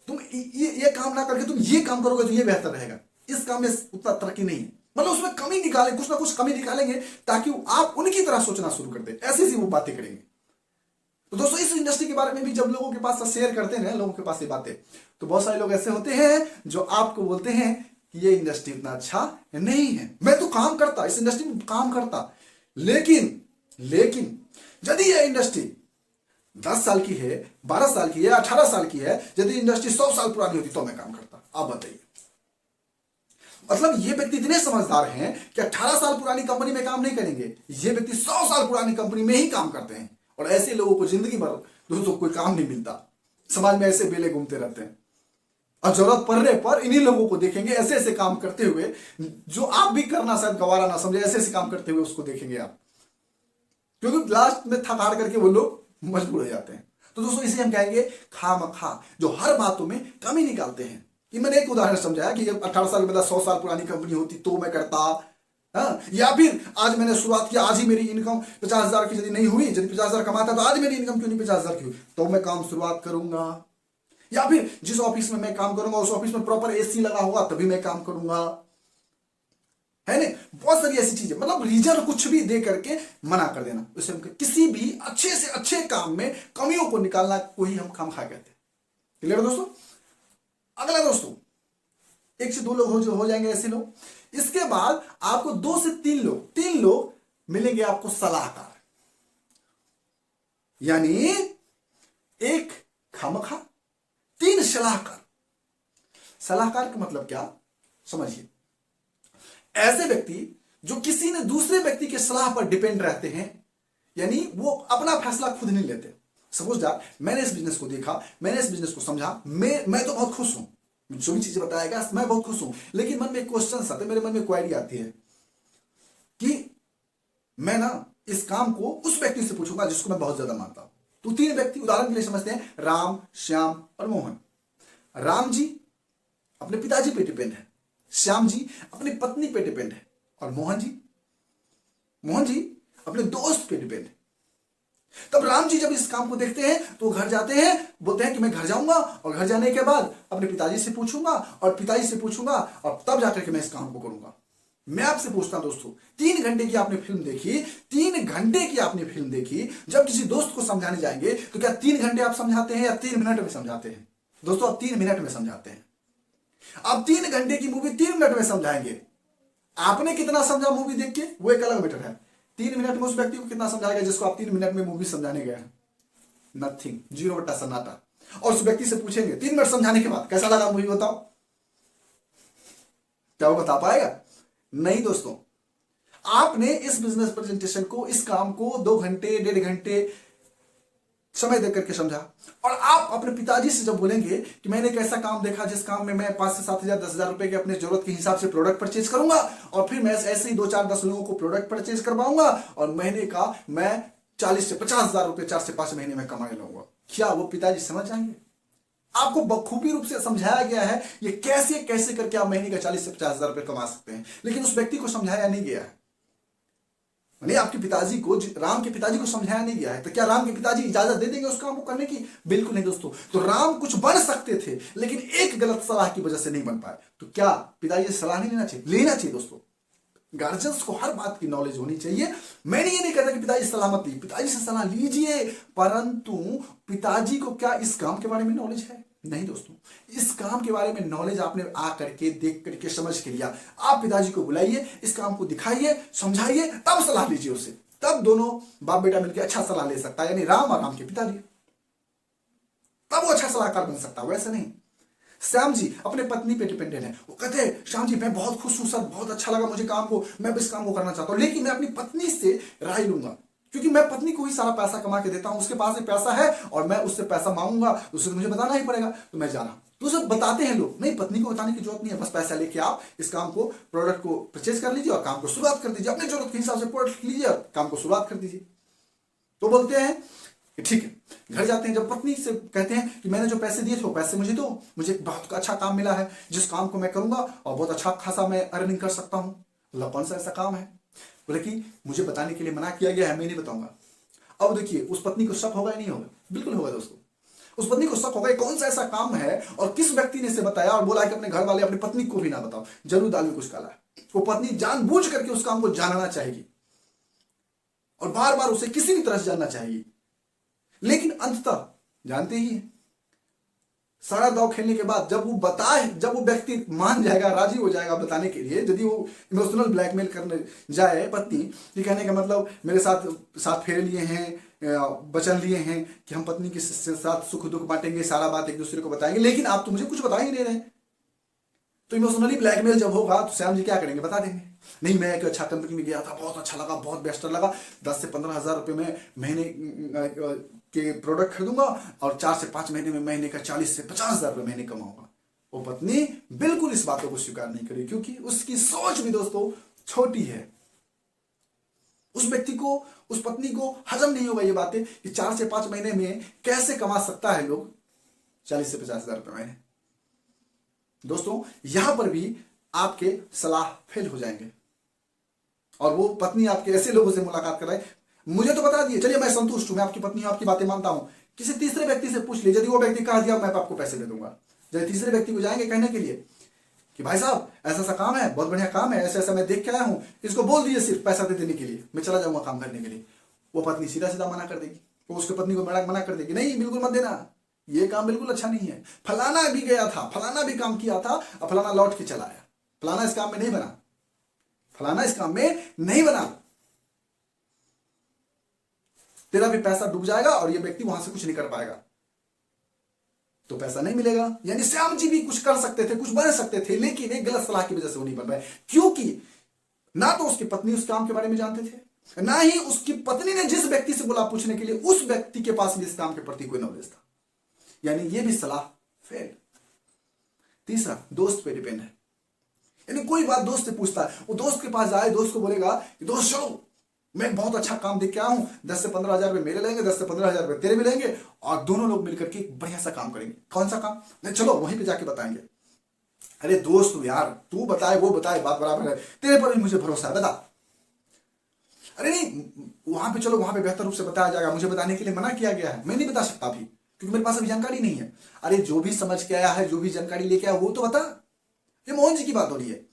तुम, ये काम ना करके तुम ये काम करोगे तो ये बेहतर रहेगा, इस काम में उतना तरक्की नहीं है, मतलब उसमें कमी निकाले, कुछ ना कुछ कमी निकालेंगे ताकि आप उनकी तरह सोचना शुरू कर दे, ऐसी सी वो बातें करेंगे। तो दोस्तों इस इंडस्ट्री के बारे में भी जब लोगों के पास शेयर करते हैं लोगों के पास ये बातें, तो बहुत सारे लोग ऐसे होते हैं जो आपको बोलते हैं कि ये इंडस्ट्री इतना अच्छा नहीं है, मैं तो काम करता, इस इंडस्ट्री में काम करता, लेकिन यदि ये इंडस्ट्री 10 साल की है, 12 साल की है, 18 साल की है, यदि इंडस्ट्री 100 साल पुरानी होती तो मैं काम करता। आप बताइए, मतलब ये व्यक्ति इतने समझदार हैं कि 18 साल पुरानी कंपनी में काम नहीं करेंगे, ये व्यक्ति 100 साल पुरानी कंपनी में ही काम करते हैं। और ऐसे लोगों को जिंदगी भर दोस्तों कोई काम नहीं मिलता, समाज में ऐसे बेले घूमते रहते हैं, और जरूरत पड़ने पर इन्हीं लोगों को देखेंगे ऐसे ऐसे काम करते हुए जो आप भी करना शायद गवारा ना समझे, ऐसे ऐसे काम करते हुए उसको देखेंगे आप, क्योंकि लास्ट में थक हार करके वो लोग मजबूर हो जाते हैं। तो दोस्तों इसे हम कहेंगे खामखा, जो हर बातों में कमी निकालते हैं। कि मैंने एक उदाहरण समझाया कि जब 18 साल के बाद 100 साल पुरानी कंपनी होती तो मैं करता, या फिर आज मैंने शुरुआत किया, आज ही मेरी इनकम 50,000 की यदि नहीं हुई, यदि 50,000 कमाता तो आज मेरी इनकम क्यों नहीं 50,000 की हुई, तो मैं काम शुरुआत करूंगा। या फिर जिस ऑफिस में मैं काम करूंगा उस ऑफिस में प्रॉपर एसी लगा होगा तभी मैं काम करूंगा, है ना। बहुत सारी ऐसी चीजें, मतलब रीजन कुछ भी दे करके मना कर देना, उसे हम किसी भी अच्छे से अच्छे काम में कमियों को निकालना को ही हम खामखा कहते हैं। क्लियर दोस्तों। अगला दोस्तों, 1 से 2 लोग हो जाएंगे ऐसे लोग। इसके बाद आपको 2 से 3 लोग मिलेंगे आपको सलाहकार, यानी 1 खामखा, 3 सलाहकार। सलाहकार का मतलब क्या समझिए, ऐसे व्यक्ति जो किसी ने दूसरे व्यक्ति के सलाह पर डिपेंड रहते हैं, यानी वो अपना फैसला खुद नहीं लेते। सपोज दैट मैंने इस बिजनेस को देखा, मैंने इस बिजनेस को समझा, मैं तो बहुत खुश हूं, जो भी चीजें बताएगा मैं बहुत खुश हूं, लेकिन मन में एक क्वेश्चन आते हैं, मेरे मन में क्वेरी आती है कि मैं ना इस काम को उस व्यक्ति से पूछूंगा जिसको मैं बहुत ज्यादा मानता हूं। तो 3 व्यक्ति उदाहरण के लिए समझते हैं, राम, श्याम और मोहन। राम जी अपने पिताजी पे डिपेंड है, श्याम जी अपनी पत्नी पे डिपेंड है, और मोहन जी अपने दोस्त पे डिपेंड है। तब राम जी जब इस काम को देखते हैं तो घर जाते हैं, बोलते हैं कि मैं घर जाऊंगा, और घर जाने के बाद अपने पिताजी से पूछूंगा, और पिताजी से पूछूंगा, और तब जाकर के मैं इस काम को करूंगा। मैं आपसे पूछता हूं दोस्तों, 3 घंटे की आपने फिल्म देखी, 3 घंटे की आपने फिल्म देखी, जब किसी दोस्त को समझाने जाएंगे तो क्या 3 घंटे आप समझाते हैं या 3 मिनट में समझाते हैं? दोस्तों आप 3 मिनट में समझाते हैं। आप 3 घंटे की मूवी 3 मिनट में समझाएंगे। आपने कितना समझा मूवी देख के वो एक अलग मैटर है, 3 मिनट में उस व्यक्ति को कितना समझाएगा जिसको आप 3 मिनट में मूवी समझाने गए हैं? नथिंग, 0 बट्टा सन्नाटा। और उस व्यक्ति से पूछेंगे 3 मिनट समझाने के बाद कैसा लगा मूवी, बताओ, क्या वो बता पाएगा? नहीं दोस्तों। आपने इस बिजनेस प्रेजेंटेशन को, इस काम को 2 घंटे 1.5 घंटे समय देकर के समझा, और आप अपने पिताजी से जब बोलेंगे कि मैंने एक ऐसा काम देखा जिस काम में मैं 5 से 7 हजार 10 हजार रुपए के अपने जरूरत के हिसाब से प्रोडक्ट परचेज करूंगा, और फिर मैं ऐसे ही 2 4 10 लोगों को प्रोडक्ट परचेज करवाऊंगा, और महीने का मैं 40 से 50 हजार रुपए 4 से 5 महीने में कमाने लगूंगा, क्या वो पिताजी समझ जाएंगे? आपको बखूबी रूप से समझाया गया है ये कैसे कैसे करके आप महीने का 40 से 50 हजार रुपए कमा सकते हैं, लेकिन उस व्यक्ति को समझाया नहीं गया है। नहीं, आपके पिताजी को, राम के पिताजी को समझाया नहीं गया है, तो क्या राम के पिताजी इजाजत दे देंगे उस काम को करने की? बिल्कुल नहीं दोस्तों। तो राम कुछ बन सकते थे, लेकिन एक गलत सलाह की वजह से नहीं बन पाए। तो क्या पिताजी से सलाह नहीं लेना चाहिए? लेना चाहिए दोस्तों। गार्जियंस को हर बात की नॉलेज होनी चाहिए। मैंने ये नहीं कहता कि पिताजी से सलाह मत लीजिए, पिताजी से सलाह लीजिए, परंतु पिताजी को क्या इस काम के बारे में नॉलेज है? नहीं दोस्तों, इस काम के बारे में नॉलेज आपने आ करके, देख करके, समझ के लिया। आप पिताजी को बुलाइए, इस काम को दिखाइए, समझाइए, तब सलाह लीजिए उससे। तब दोनों बाप बेटा मिलकर अच्छा सलाह ले सकता है, यानी राम और राम के पिताजी, तब वो अच्छा सलाहकार बन सकता है। वैसे नहीं। श्याम जी अपने पत्नी पे डिपेंडेंट है, वो कहते हैं श्याम जी मैं बहुत खुश हूं सर, बहुत अच्छा लगा मुझे काम को, मैं इस काम को करना चाहता हूं, लेकिन मैं अपनी पत्नी से राय लूंगा, क्योंकि मैं पत्नी को ही सारा पैसा कमा के देता हूं, उसके पास एक पैसा है और मैं उससे पैसा मांगूंगा, उससे तो मुझे बताना ही पड़ेगा, तो मैं जा रहा हूं। तो सब बताते हैं लोग, नहीं पत्नी को बताने की जरूरत नहीं है, बस पैसा लेके आप इस काम को, प्रोडक्ट को परचेज कर लीजिए और काम को शुरुआत कर दीजिए, अपने जरूरत के हिसाब से प्रोडक्ट लीजिए और काम को शुरुआत कर दीजिए। तो बोलते हैं कि ठीक है। घर जाते हैं, जब पत्नी से कहते हैं कि मैंने जो पैसे दिए थे वो पैसे मुझे दो, मुझे बहुत अच्छा काम मिला है जिस काम को मैं करूंगा और बहुत अच्छा खासा मैं अर्निंग कर सकता हूं। कौन सा ऐसा काम है? बोले कि मुझे बताने के लिए मना किया गया है, मैं नहीं बताऊंगा। अब देखिए उस पत्नी को शक होगा या नहीं होगा? बिल्कुल होगा दोस्तों। उस पत्नी को शक होगा कौन सा ऐसा काम है और किस व्यक्ति ने इसे बताया और बोला कि अपने घर वाले अपनी पत्नी को भी ना बताओ, जरूर दाल में कुछ काला है। वो पत्नी जानबूझ करके उस काम को जानना चाहेगी और बार बार उसे किसी भी तरह से जानना चाहेगी, लेकिन अंततः जानते ही हैं सारा दाव खेलने के बाद जब वो व्यक्ति मान जाएगा, राजी हो जाएगा बताने के लिए, यदि वो इमोशनल ब्लैकमेल करने जाए पत्नी, ये कहने का मतलब मेरे साथ फेरे लिए हैं, वचन लिए हैं कि हम पत्नी के साथ सुख दुख बांटेंगे, सारा बात एक दूसरे को बताएंगे, लेकिन आप तो मुझे कुछ बता ही नहीं रहे। तो इमोशनली ब्लैकमेल जब होगा तो श्याम जी क्या करेंगे? बता देंगे, नहीं मैं एक अच्छा कंपनी में गया था, बहुत अच्छा लगा, बहुत बेस्ट लगा, 10 से 15 हजार रुपये में महीने के प्रोडक्ट खरीदूंगा और 4 से 5 महीने में महीने का 40 से 50 हजार रुपये महीने कमाऊंगा। वो पत्नी बिल्कुल इस बातों को स्वीकार नहीं करेगी, क्योंकि उसकी सोच भी दोस्तों छोटी है। उस व्यक्ति को, उस पत्नी को हजम नहीं होगा ये बातें कि 4 से 5 महीने में कैसे कमा सकता है लोग 40 से 50 हजार रुपये महीने। दोस्तों यहां पर भी आपके सलाह फेल हो जाएंगे और वो पत्नी आपके ऐसे लोगों से मुलाकात कराए, मुझे तो बता दिए, चलिए मैं संतुष्ट हूं, मैं आपकी पत्नी हूं, आपकी बातें मानता हूं, किसी तीसरे व्यक्ति से पूछ लीजिए, यदि वो व्यक्ति कह दिया मैं आपको पैसे दे दूंगा, जब तीसरे व्यक्ति को जाएंगे कहने के लिए कि भाई साहब ऐसा ऐसा काम है, बहुत बढ़िया काम है, ऐसा ऐसा मैं देख के आया हूं, इसको बोल दिए सिर्फ पैसा दे देने के लिए, मैं चला जाऊंगा काम करने के लिए। वो पत्नी सीधा सीधा मना कर देगी, वो उसके पत्नी को मना कर देगी, नहीं बिल्कुल मत देना, ये काम बिल्कुल अच्छा नहीं है, फलाना भी गया था, फलाना भी काम किया था और फलाना लौट के चला आया, फलाना इस काम में नहीं बना, फलाना इस काम में नहीं बना, तेरा भी पैसा डूब जाएगा और ये व्यक्ति वहां से कुछ नहीं कर पाएगा, तो पैसा नहीं मिलेगा। यानी श्याम जी भी कुछ कर सकते थे, कुछ बन सकते थे, लेकिन एक गलत सलाह की वजह से वो नहीं बन पाए, क्योंकि ना तो उसकी पत्नी उस काम के बारे में जानते थे, ना ही उसकी पत्नी ने जिस व्यक्ति से बोला पूछने के लिए उस व्यक्ति के पास भी इस काम के प्रति कोई नॉलेज था, यानी ये भी सलाह फेल। तीसरा, दोस्त पे डिपेंड है, यानी कोई बात दोस्त से पूछता है, वो दोस्त के पास जाए, दोस्त को बोलेगा कि दोस्त चलो मैं एक बहुत अच्छा काम देख के आया हूं, 10 से 15 हजार रुपए मेरे लेंगे, 10 से 15 हजार रुपए तेरे भी लेंगे और दोनों लोग मिलकर के बढ़िया सा काम करेंगे। कौन सा काम? नहीं चलो वहीं पे जाके बताएंगे। अरे दोस्त यार, तू बताए वो बताए बात बराबर है, तेरे पर भी मुझे भरोसा है, बता। अरे नहीं वहां पे चलो, वहां पे बेहतर रूप से बताया जाएगा, मुझे बताने के लिए मना किया गया है, मैं नहीं बता सकता अभी क्योंकि मेरे पास अभी जानकारी नहीं है। अरे जो भी समझ के आया है, जो भी जानकारी लेके आया वो तो बता। ये मोहन जी की बात हो रही है,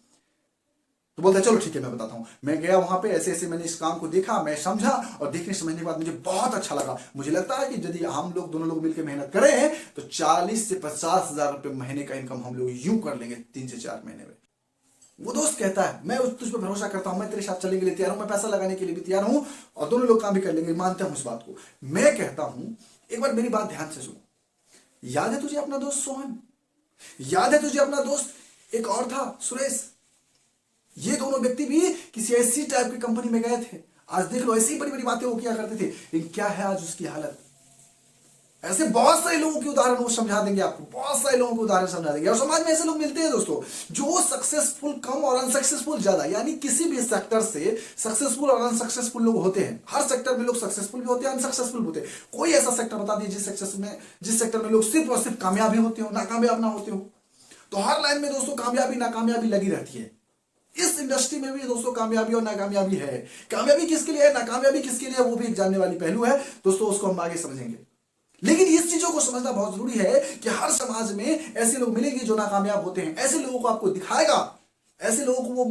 तो बोलता है चलो ठीक है मैं बताता हूं, मैं गया वहां पे, ऐसे ऐसे मैंने इस काम को देखा, मैं समझा और देखने समझने के बाद मुझे बहुत अच्छा लगा, मुझे लगता है कि यदि हम लोग दोनों लोग मिलकर मेहनत करें तो 40 से 50 हजार रुपए महीने का इनकम हम लोग यूं कर लेंगे 3 से 4 महीने में। वो दोस्त कहता है मैं तुझ पर भरोसा करता हूं, मैं तेरे साथ चलने के लिए तैयार हूं, मैं पैसा लगाने के लिए भी तैयार हूं और दोनों लोग काम भी कर लेंगे, मानता हूं इस बात को। मैं कहता हूं एक बार मेरी बात ध्यान से सुनो, याद है तुझे अपना दोस्त सोहन, याद है तुझे अपना दोस्त एक और था सुरेश, ये दोनों व्यक्ति भी किसी ऐसी टाइप की कंपनी में गए थे, आज देख लो ऐसी बड़ी बड़ी बातें वो किया करते थे, लेकिन क्या है आज उसकी हालत। ऐसे बहुत सारे लोगों के उदाहरण वो समझा देंगे आपको, बहुत सारे लोगों के उदाहरण समझा देंगे और समाज में ऐसे लोग मिलते हैं दोस्तों जो सक्सेसफुल कम और अनसक्सेसफुल ज्यादा, यानी किसी भी सेक्टर से सक्सेसफुल और अनसक्सेसफुल लोग होते हैं। हर सेक्टर में लोग सक्सेसफुल भी होते हैं, अनसक्सेसफुल भी होते हैं। कोई ऐसा सेक्टर बता दीजिए जिस सेक्टर में लोग सिर्फ और सिर्फ कामयाबी होते हो, नाकामयाब ना होते हो। तो हर लाइन में दोस्तों कामयाबी नाकामयाबी लगी रहती है। इस इंडस्ट्री में भी दोस्तों कामयाबी और नाकामयाबी है। कामयाबी किसके लिए है, नाकामयाबी किसके लिए है, वो भी एक जानने वाली पहलू है दोस्तों, उसको हम आगे समझेंगे। लेकिन इस चीजों को समझना बहुत जरूरी है कि हर समाज में ऐसे लोग मिलेंगे जो नाकामयाब होते हैं, ऐसे लोगों को आपको दिखाएगा, ऐसे लोगों को वो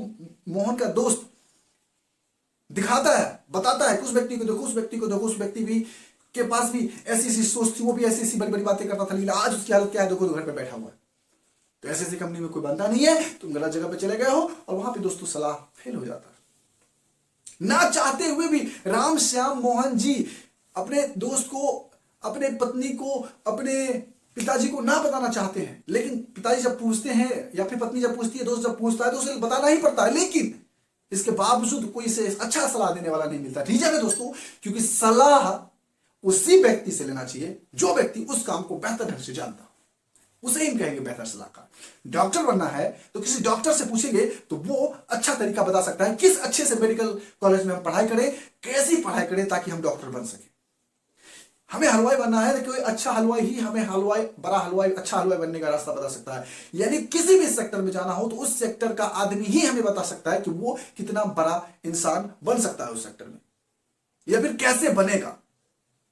मोहन का दोस्त दिखाता है, बताता है, उस व्यक्ति को देखो, उस व्यक्ति को देखो, उस व्यक्ति भी के पास भी ऐसी ऐसी सोच थी, वो भी ऐसी ऐसी बड़ी बड़ी बातें करता था, लेकिन आज उसकी हालत क्या है, देखो घर पे बैठा हुआ है। तो ऐसी ऐसी कंपनी में कोई बनता नहीं है, तुम गलत जगह पे चले गए हो और वहां पे दोस्तों सलाह फेल हो जाता है। ना चाहते हुए भी राम श्याम मोहन जी अपने दोस्त को, अपने पत्नी को, अपने पिताजी को ना बताना चाहते हैं, लेकिन पिताजी जब पूछते हैं या फिर पत्नी जब पूछती है, दोस्त जब पूछता है तो उसे बताना ही पड़ता है। लेकिन इसके बावजूद कोई इसे अच्छा सलाह देने वाला नहीं मिलता। रीजन है दोस्तों, क्योंकि सलाह उसी व्यक्ति से लेना चाहिए जो व्यक्ति उस काम को बेहतर ढंग से जानता, उसे ही कहेंगे बेहतर सलाहकार। डॉक्टर बनना है तो किसी डॉक्टर से पूछेंगे तो वो अच्छा तरीका बता सकता है, किस अच्छे से मेडिकल कॉलेज में हम पढ़ाई करें, कैसी पढ़ाई करें ताकि हम डॉक्टर बन सके। हमें हलवाई बनना है तो कोई अच्छा हलवाई ही हमें हलवाई, बड़ा हलवाई, अच्छा हलवाई बनने का रास्ता बता सकता है। यानी किसी भी सेक्टर में जाना हो तो उस सेक्टर का आदमी ही हमें बता सकता है कि वो कितना बड़ा इंसान बन सकता है उस सेक्टर में, या फिर कैसे बनेगा।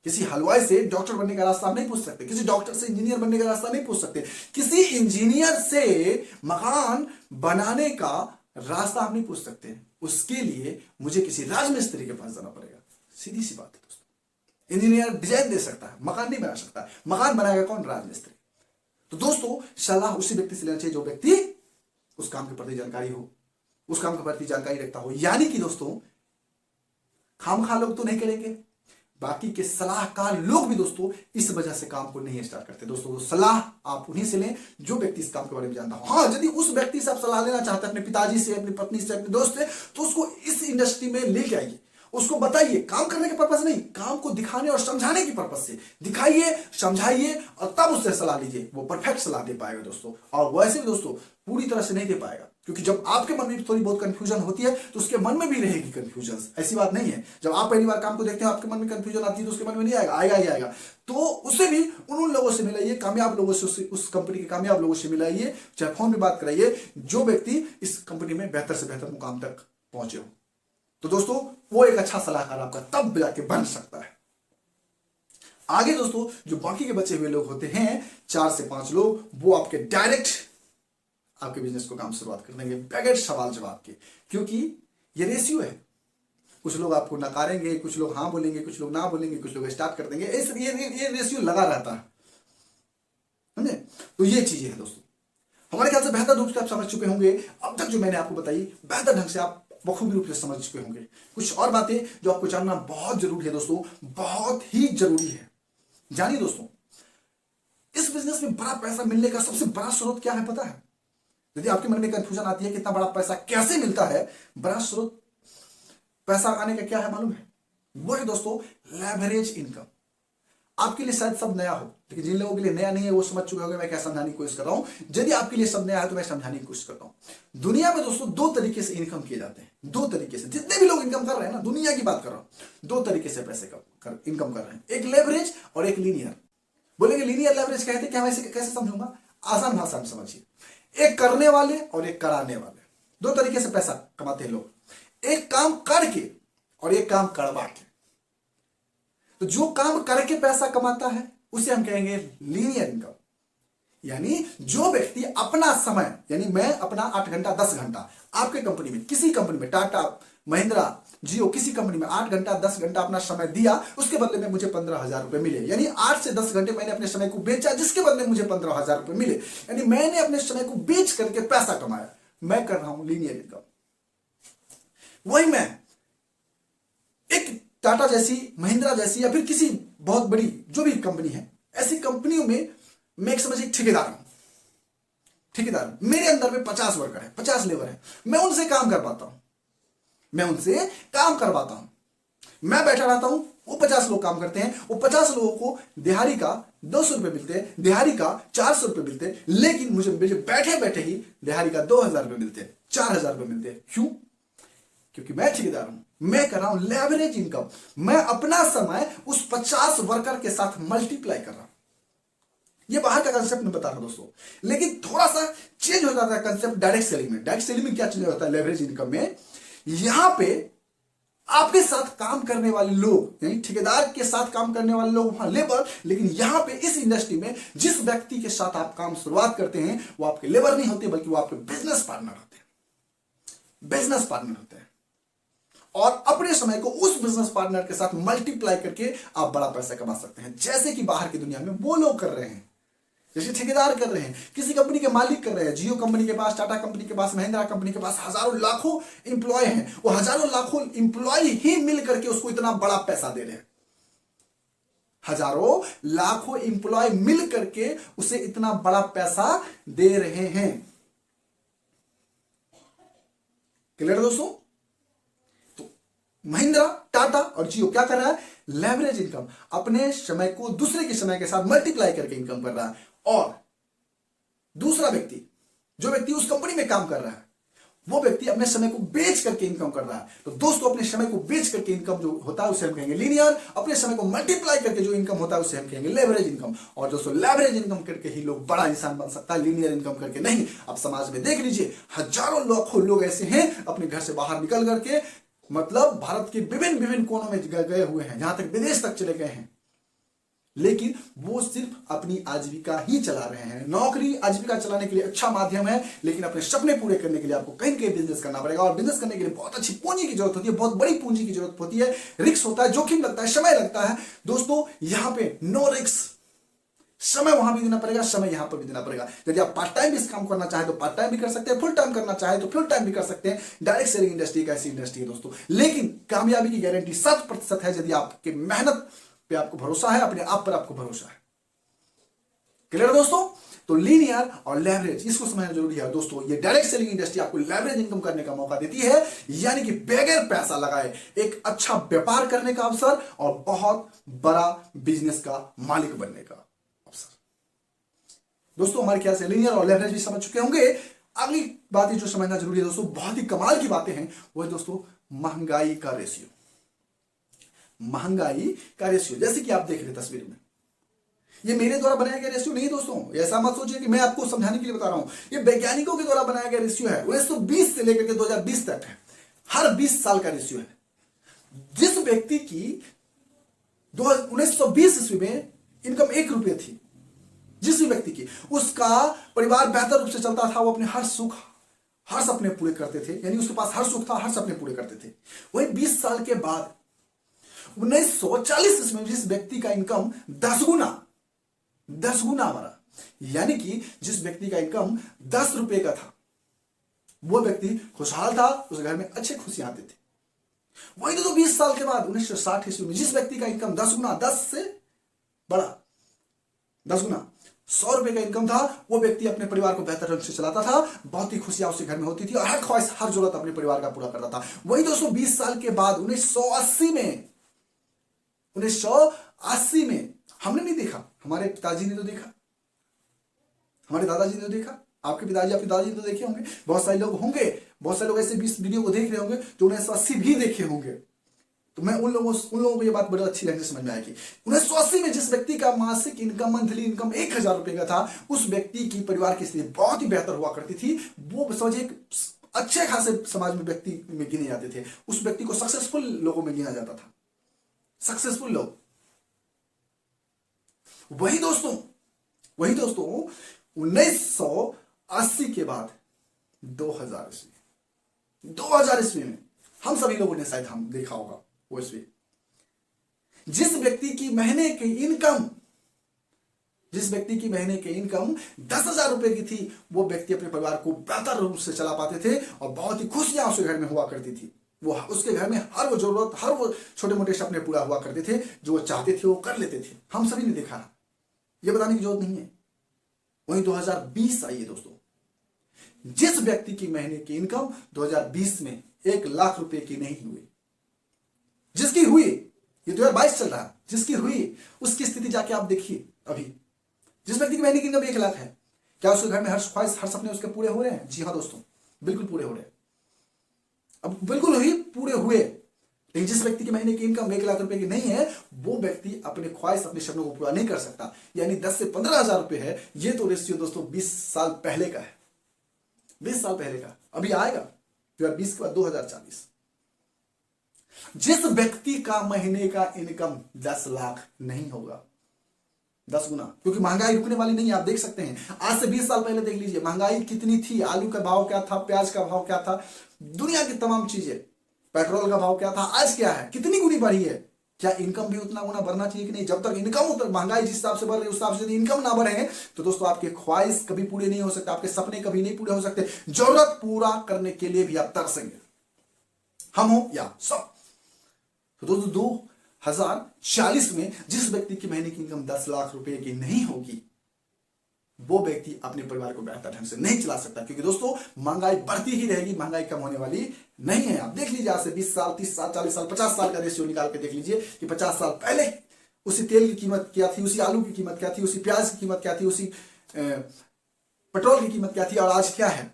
किसी हलवाई से डॉक्टर बनने का रास्ता आप नहीं पूछ सकते, किसी डॉक्टर से इंजीनियर बनने का रास्ता नहीं पूछ सकते, किसी इंजीनियर से मकान बनाने का रास्ता आप नहीं पूछ सकते। उसके लिए मुझे किसी राजमिस्त्री के पास जाना पड़ेगा। सीधी सी बात है दोस्तों। इंजीनियर डिजाइन दे सकता है, मकान नहीं बना सकता। मकान बनाएगा कौन? राजमिस्त्री। तो दोस्तों सलाह उसी व्यक्ति से लेना चाहिए जो व्यक्ति उस काम के प्रति जानकारी हो, उस काम के प्रति जानकारी रखता हो। यानी कि दोस्तों खामखा लोग तो नहीं करेंगे, बाकी के सलाहकार लोग भी दोस्तों इस वजह से काम को नहीं स्टार्ट करते। दोस्तों तो सलाह आप उन्हीं से लें जो व्यक्ति इस काम के बारे में जानता हो। हाँ, यदि उस व्यक्ति से आप सलाह लेना चाहते हैं, अपने पिताजी से, अपनी पत्नी से, अपने दोस्त से, तो उसको इस इंडस्ट्री में लेके आइए। उसको बताइए, काम करने के पर्पज नहीं, काम को दिखाने और समझाने की पर्पज से दिखाइए, समझाइए और तब उससे सलाह लीजिए। वो परफेक्ट सलाह दे पाएगा दोस्तों। और वैसे भी दोस्तों पूरी तरह से नहीं दे पाएगा, क्योंकि जब आपके मन में थोड़ी बहुत कंफ्यूजन होती है तो उसके मन में भी रहेगी कंफ्यूजन। ऐसी बात नहीं है, जब आप पहली बार काम को देखते हैं आपके मन में कंफ्यूजन आती है तो उसके मन में नहीं आएगा, आएगा ही आएगा। तो उसे भी उन लोगों से मिलाइए, कामयाब लोगों से, उस कंपनी के कामयाब लोगों से मिलाइए, चाहे फोन में बात कराइए, जो व्यक्ति इस कंपनी में बेहतर से बेहतर मुकाम तक पहुंचे हो। तो दोस्तों वो एक अच्छा सलाहकार आपका तब जाके बन सकता है। आगे दोस्तों जो बाकी के बचे हुए लोग होते हैं 4 से 5 लोग, वो आपके डायरेक्ट आपके बिजनेस को काम शुरुआत कर देंगे बगैर सवाल जवाब के, क्योंकि ये रेशियो है। कुछ लोग आपको नकारेंगे, कुछ लोग हाँ बोलेंगे, कुछ लोग ना बोलेंगे, कुछ लोग स्टार्ट कर देंगे। ये रेशियो लगा रहता है, समझे? तो ये चीजें हैं दोस्तों। हमारे ख्याल से बेहतर रूप से आप समझ चुके होंगे। अब तक जो मैंने आपको बताई बेहतर ढंग से आप बखूबी रूप से समझ चुके होंगे। कुछ और बातें जो आपको जानना बहुत जरूरी है दोस्तों, बहुत ही जरूरी है। जानिए दोस्तों, इस बिजनेस में बड़ा पैसा मिलने का सबसे बड़ा स्रोत क्या है पता है? यदि आपके मन में कंफ्यूजन आती है कितना बड़ा पैसा कैसे मिलता है, बड़ा स्रोत पैसा आने का क्या है मालूम है? वो है दोस्तों लेवरेज इनकम। आपके लिए शायद सब नया हो, लेकिन जिन लोगों के लिए नया नहीं है वो समझ चुके होंगे मैं क्या समझाने की कोशिश कर रहा हूं। यदि आपके लिए सब नया है तो मैं समझाने की कोशिश करता हूं। दुनिया में दोस्तों 2 तरीके से इनकम किए जाते हैं, 2 तरीके से। जितने भी लोग इनकम कर रहे हैं ना, दुनिया की बात कर रहा हूं, 2 तरीके से पैसे इनकम कर रहे हैं, एक लेवरेज और एक लीनियर। बोलेंगे लीनियर लेवरेज कहते हैं क्या? मैं कैसे समझूंगा? आसान भाषा में समझिए। एक करने वाले और एक कराने वाले, 2 तरीके से पैसा कमाते हैं लोग। एक काम करके और एक काम करवा के। तो जो काम करके पैसा कमाता है उसे हम कहेंगे लीनियर इनकम। यानी जो व्यक्ति अपना समय, यानी मैं अपना 8 घंटा 10 घंटा आपके कंपनी में, किसी कंपनी में, टाटा, महिंद्रा, जियो, किसी कंपनी में 8 घंटा 10 घंटा अपना समय दिया, उसके बदले में मुझे 15,000 रुपए मिले। यानी 8 से 10 घंटे मैंने अपने समय को बेचा, जिसके बदले मुझे 15,000 रुपए मिले। यानी मैंने अपने समय को बेच करके पैसा कमाया। मैं कर रहा हूं लीनियर इनकम। वही मैं एक टाटा जैसी, महिंद्रा जैसी, या फिर किसी बहुत बड़ी जो भी कंपनी है, ऐसी कंपनियों में मैं एक समझिए ठेकेदार हूं। ठेकेदार, मेरे अंदर में 50 वर्कर है, 50 लेबर है। मैं उनसे काम करवाता हूं, मैं उनसे काम करवाता हूं। मैं बैठा रहता हूं, वो 50 लोग काम करते हैं। वो 50 लोगों को दिहाड़ी का 200 रुपए मिलते हैं, दिहाड़ी का 400 रुपए मिलते हैं, लेकिन मुझे बैठे बैठे ही दिहाड़ी का 2,000 रुपए मिलते हैं, 4,000 रुपए मिलते हैं। क्यों? क्योंकि मैं ठेकेदार हूं, मैं कर रहा हूं लेवरेज इनकम। मैं अपना समय उस 50 वर्कर के साथ मल्टीप्लाई कर रहा हूं। ये बाहर का कंसेप्ट में बता रहा हूं दोस्तों, लेकिन थोड़ा सा चेंज हो जाता है कंसेप्ट डायरेक्ट सेलिंग में। डायरेक्ट सेलिंग में क्या चेंज होता है लेवरेज इनकम में? यहां पे आपके साथ काम करने वाले लोग, यानी ठेकेदार के साथ काम करने वाले लोग वहां लेबर, लेकिन यहां पे इस इंडस्ट्री में जिस व्यक्ति के साथ आप काम शुरुआत करते हैं वो आपके लेबर नहीं होते, बल्कि वो आपके बिजनेस पार्टनर होते हैं। बिजनेस पार्टनर होते हैं और अपने समय को उस बिजनेस पार्टनर के साथ मल्टीप्लाई करके आप बड़ा पैसा कमा सकते हैं, जैसे कि बाहर की दुनिया में वो लोग कर रहे हैं, जैसे ठेकेदार कर रहे हैं, किसी कंपनी के मालिक कर रहे हैं। जियो कंपनी के पास, टाटा कंपनी के पास, महिंद्रा कंपनी के पास हजारों लाखों इंप्लॉय हैं। वो हजारों लाखों इंप्लॉय ही मिल करके उसको इतना बड़ा पैसा दे रहे हैं। हजारों लाखों इंप्लॉय मिल करके उसे इतना बड़ा पैसा दे रहे हैं। क्लियर दोस्तों? तो महिंद्रा, टाटा और जियो क्या कर रहा है? लेवरेज इनकम, अपने समय को दूसरे के समय के साथ मल्टीप्लाई करके इनकम कर रहा है। और दूसरा व्यक्ति, जो व्यक्ति उस कंपनी में काम कर रहा है, वो व्यक्ति अपने समय को बेच करके इनकम कर रहा है। तो दोस्तों अपने समय को बेच करके इनकम जो होता है उसे हम कहेंगे लीनियर, अपने समय को मल्टीप्लाई करके जो इनकम होता है उसे हम कहेंगे लेवरेज इनकम। और दोस्तों लेवरेज इनकम करके ही लोग बड़ा इंसान बन सकता है, लीनियर इनकम करके नहीं। अब समाज में देख लीजिए हजारों लाखों लोग ऐसे हैं अपने घर से बाहर निकल करके मतलब भारत के विभिन्न विभिन्न कोनों में गए हुए हैं, जहां तक विदेश तक चले गए हैं, लेकिन वो सिर्फ अपनी आजीविका ही चला रहे हैं। नौकरी आजीविका चलाने के लिए अच्छा माध्यम है, लेकिन अपने सपने पूरे करने के लिए आपको कहीं कहीं बिजनेस करना पड़ेगा। और बिजनेस करने के लिए बहुत अच्छी पूंजी की जरूरत होती है, बहुत बड़ी पूंजी की जरूरत होती है, रिस्क होता है, जोखिम लगता है, समय लगता है। दोस्तों यहां पे नो रिस्क, समय वहां भी देना पड़ेगा, समय यहां पर भी देना पड़ेगा। यदि आप पार्ट टाइम इस काम करना चाहे तो पार्ट टाइम भी कर सकते हैं, फुल टाइम करना चाहे तो फुल टाइम भी कर सकते हैं। डायरेक्ट सेलिंग इंडस्ट्री एक ऐसी इंडस्ट्री है दोस्तों, लेकिन कामयाबी की गारंटी 100% है यदि आपकी मेहनत पे आपको भरोसा है, अपने आप पर आपको भरोसा है। क्लियर दोस्तों? तो लीनियर और लेवरेज इसको समझना जरूरी है दोस्तों। ये डायरेक्ट सेलिंग इंडस्ट्री आपको लेवरेज इनकम करने का मौका देती है, यानी कि बगैर पैसा लगाए एक अच्छा व्यापार करने का अवसर और बहुत बड़ा बिजनेस का मालिक बनने का अवसर। दोस्तों हमारे ख्याल से लीनियर और लेवरेज भी समझ चुके होंगे। अगली बातें जो समझना जरूरी है दोस्तों, बहुत ही कमाल की बातें हैं, वो है दोस्तों महंगाई का रेशियो। महंगाई का रेशियो जैसे कि आप देख रहे तस्वीर में, ये मेरे द्वारा बनाया गया रेशियो नहीं दोस्तों, ऐसा मत सोचिए कि मैं आपको समझाने के लिए बता रहा हूं। ये वैज्ञानिकों के द्वारा बनाया गया रेशियो है, 1920 से लेकर के 2020 तक है, हर 20 साल का रेशियो है। जिस व्यक्ति की 1920 ईस्वी में इनकम 1 रुपये थी, जिस भी व्यक्ति की, उसका परिवार बेहतर रूप से चलता था, वो अपने हर सुख हर सपने पूरे करते थे, यानी उसके पास हर सुख था, हर सपने पूरे करते थे। वही 20 साल के बाद 1940 में जिस व्यक्ति का इनकम 10 गुना बढ़ा, यानी कि जिस व्यक्ति का इनकम 10 रुपए का था, वो व्यक्ति खुशहाल था, उस घर में अच्छे खुशियां आते थे। वही तो 20 साल के बाद 1960 ईस्वी में जिस व्यक्ति का इनकम 10 गुना, 10 से बड़ा 10 गुना 100 रुपए का इनकम था, वो व्यक्ति अपने परिवार को बेहतर ढंग से चलाता था, बहुत ही खुशियां उसके घर में होती थी और हर ख्वाहिश हर जरूरत अपने परिवार का पूरा करता था। वही दोस्तों 20 साल के बाद 1980 में हमने नहीं देखा, हमारे पिताजी ने तो देखा, हमारे दादाजी ने तो देखा, आपके पिताजी आपके दादाजी ने तो देखे होंगे, बहुत सारे लोग होंगे, बहुत सारे लोग ऐसे 20 वीडियो को देख रहे होंगे जो 1980 भी देखे होंगे। तो मैं उन लोगों को ये बात बड़ी अच्छी ढंग से समझ में आएगी। 1980 में जिस व्यक्ति का मासिक इनकम, मंथली इनकम 1000 रुपए का था, उस व्यक्ति की परिवार की स्थिति बहुत ही बेहतर हुआ करती थी। वो समझिए एक अच्छे खासे समाज में व्यक्ति में गिने जाते थे, उस व्यक्ति को सक्सेसफुल लोगों में गिना जाता था, सक्सेसफुल लोग। वही दोस्तों 1980 के बाद 2000 ईस्वी में हम सभी लोगों ने शायद हम देखा होगा, वो ईस्वी जिस व्यक्ति की महीने की इनकम 10,000 रुपए की थी, वो व्यक्ति अपने परिवार को बेहतर रूप से चला पाते थे और बहुत ही खुशियां उसके घर में हुआ करती थी। वो उसके घर में हर वो जरूरत, हर वो छोटे मोटे सपने पूरा हुआ करते थे, जो वो चाहते थे वो कर लेते थे। हम सभी ने देखा है, ये बताने की जरूरत नहीं है। वही 2020 आई है दोस्तों, जिस व्यक्ति की महीने की इनकम 2020 में 1 लाख रुपए की नहीं हुई, जिसकी हुई, ये 2022 चल रहा है, जिसकी हुई उसकी स्थिति जाके आप देखिए। अभी जिस व्यक्ति की महीने की इनकम 1 लाख है, क्या उसके घर में हर ख्वाहिश हर सपने उसके पूरे हो रहे हैं? जी हाँ दोस्तों, बिल्कुल पूरे हो रहे हैं। अब बिल्कुल ही पूरे हुए, लेकिन जिस व्यक्ति की महीने की इनकम 1 लाख रुपए की नहीं है, वो व्यक्ति अपने ख्वाहिश अपने सपनों को पूरा नहीं कर सकता, यानी 10 से 15,000 रुपए है। ये तो रेशियो दोस्तों 20 साल पहले का है, 20 साल पहले का। अभी आएगा 2020 के बाद 2040। जिस व्यक्ति का महीने का इनकम 10 लाख नहीं होगा, 10 गुना, क्योंकि महंगाई रुकने वाली नहीं है। आप देख सकते हैं, आज से 20 साल पहले देख लीजिए महंगाई कितनी थी, आलू का भाव क्या था, प्याज का भाव क्या था, दुनिया की तमाम चीजें, पेट्रोल का भाव क्या था, आज क्या है, कितनी गुनी बढ़ी है। क्या इनकम भी उतना गुना बढ़ना चाहिए कि नहीं? जब तक इनकम महंगाई जिस हिसाब से बढ़ रही है उस हिसाब से यदि इनकम ना बढ़े तो दोस्तों आपके ख्वाहिश कभी पूरे नहीं हो सकते, आपके सपने कभी नहीं पूरे हो सकते। जरूरत पूरा करने के लिए भी आप तरसेंगे, हम हो या सब। तो दोस्तों 2040 में जिस व्यक्ति की महीने की इनकम 10 लाख रुपए की नहीं होगी, वो व्यक्ति अपने परिवार को बेहतर ढंग से नहीं चला सकता, क्योंकि दोस्तों महंगाई बढ़ती ही रहेगी, महंगाई कम होने वाली नहीं है। आप देख लीजिए, आज से 20 साल, 30 साल, 40 साल, 50 साल का रेशियो निकाल के देख लीजिए कि 50 साल पहले उसी तेल की कीमत क्या थी, उसी आलू की कीमत क्या थी, उसी प्याज की कीमत क्या थी, उसी पेट्रोल की कीमत क्या थी, और आज क्या है।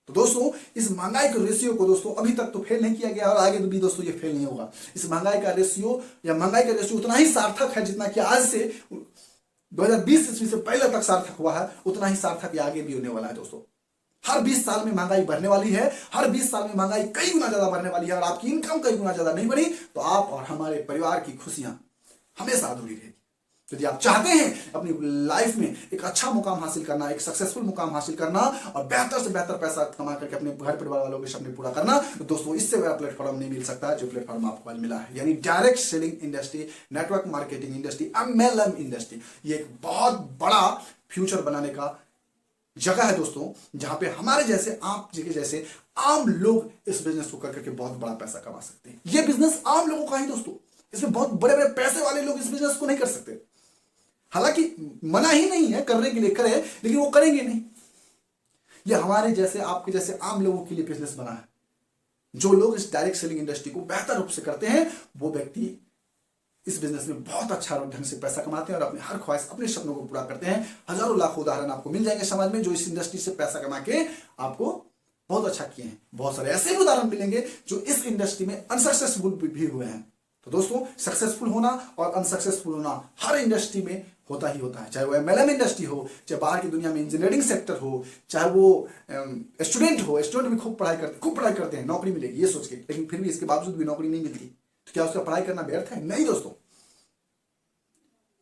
तो दोस्तों इस महंगाई के रेशियो को दोस्तों अभी तक तो फेल नहीं किया गया और आगे भी दोस्तों ये फेल नहीं होगा। इस महंगाई का रेशियो या महंगाई का रेशियो उतना ही सार्थक है जितना कि आज से 2020 ईस्वी से पहले तक सार्थक हुआ है, उतना ही सार्थक आगे भी होने वाला है दोस्तों। हर 20 साल में महंगाई बढ़ने वाली है, हर 20 साल में महंगाई कई गुना ज्यादा बढ़ने वाली है और आपकी इनकम कई गुना ज्यादा नहीं बढ़ी तो आप और हमारे परिवार की खुशियां हमेशा अधूरी रहेगी। यदि आप चाहते हैं अपनी लाइफ में एक अच्छा मुकाम हासिल करना, एक सक्सेसफुल मुकाम हासिल करना और बेहतर से बेहतर पैसा कमा करके अपने घर परिवार वालों के सपने पूरा करना, तो दोस्तों इससे बड़ा प्लेटफॉर्म नहीं मिल सकता जो प्लेटफॉर्म आपको आज मिला है, यानी direct selling industry, network marketing industry, MLM industry. ये एक बहुत बड़ा फ्यूचर बनाने का जगह है दोस्तों, जहां पे हमारे जैसे आप जैसे आम लोग इस बिजनेस को करके बहुत बड़ा पैसा कमा सकते हैं। ये बिजनेस आम लोगों का ही दोस्तों, इसमें बहुत बड़े बड़े पैसे वाले लोग इस बिजनेस को नहीं कर सकते। हालांकि मना ही नहीं है, करने के लिए करें, लेकिन वो करेंगे नहीं। ये हमारे जैसे आपके जैसे आम लोगों के लिए बिजनेस बना है। जो लोग इस डायरेक्ट सेलिंग इंडस्ट्री को बेहतर रूप से करते हैं वो व्यक्ति इस बिजनेस में बहुत अच्छा ढंग से पैसा कमाते हैं और अपनी हर ख्वाहिश, अपने सपनों को पूरा करते हैं। हजारों लाखों उदाहरण आपको मिल जाएंगे समाज में जो इस इंडस्ट्री से पैसा कमा के आपको बहुत अच्छा किए हैं। बहुत सारे ऐसे भी उदाहरण मिलेंगे जो इस इंडस्ट्री में अनसक्सेसफुल भी हुए हैं। तो दोस्तों सक्सेसफुल होना और अनसक्सेसफुल होना हर इंडस्ट्री में होता ही होता है, चाहे वो MLM इंडस्ट्री हो, चाहे बाहर की दुनिया में इंजीनियरिंग सेक्टर हो, चाहे वो स्टूडेंट हो। स्टूडेंट भी खूब पढ़ाई करते हैं, नौकरी मिलेगी ये सोच के, लेकिन फिर भी इसके बावजूद भी नौकरी नहीं मिलती, तो क्या उसका पढ़ाई करना व्यर्थ है? नहीं दोस्तों,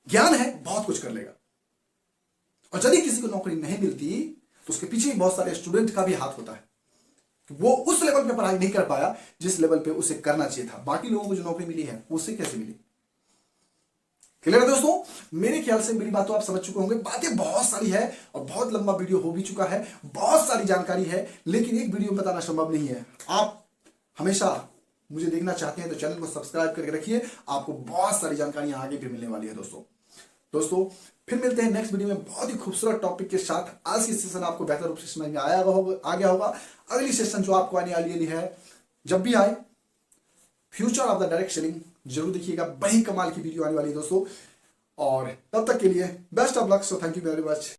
ज्ञान है बहुत कुछ कर लेगा। और यदि किसी को नौकरी नहीं मिलती तो उसके पीछे बहुत सारे स्टूडेंट का भी हाथ होता है। वो उस लेवल पे पढ़ाई नहीं कर पाया जिस लेवल पे उसे करना चाहिए था। बाकी लोगों को जो नौकरी मिली है उससे कैसे मिली? क्लियर है दोस्तों? मेरे ख्याल से मेरी बात तो आप समझ चुके होंगे। बातें बहुत सारी है और बहुत लंबा वीडियो हो भी चुका है, बहुत सारी जानकारी है, लेकिन एक वीडियो में बताना संभव नहीं है। आप हमेशा मुझे देखना चाहते हैं तो चैनल को सब्सक्राइब करके रखिए, आपको बहुत सारी जानकारियां आगे भी मिलने वाली है दोस्तों। फिर मिलते हैं नेक्स्ट वीडियो में बहुत ही खूबसूरत टॉपिक के साथ। आज की सेशन आपको बेहतर रूप से समझ में आ गया होगा। अगली सेशन जो आपको आने वाली है, जब भी आए, future of the direct selling जरूर देखिएगा, बड़ी कमाल की वीडियो आने वाली है दोस्तों। और तब तक के लिए best of luck, so thank you very much.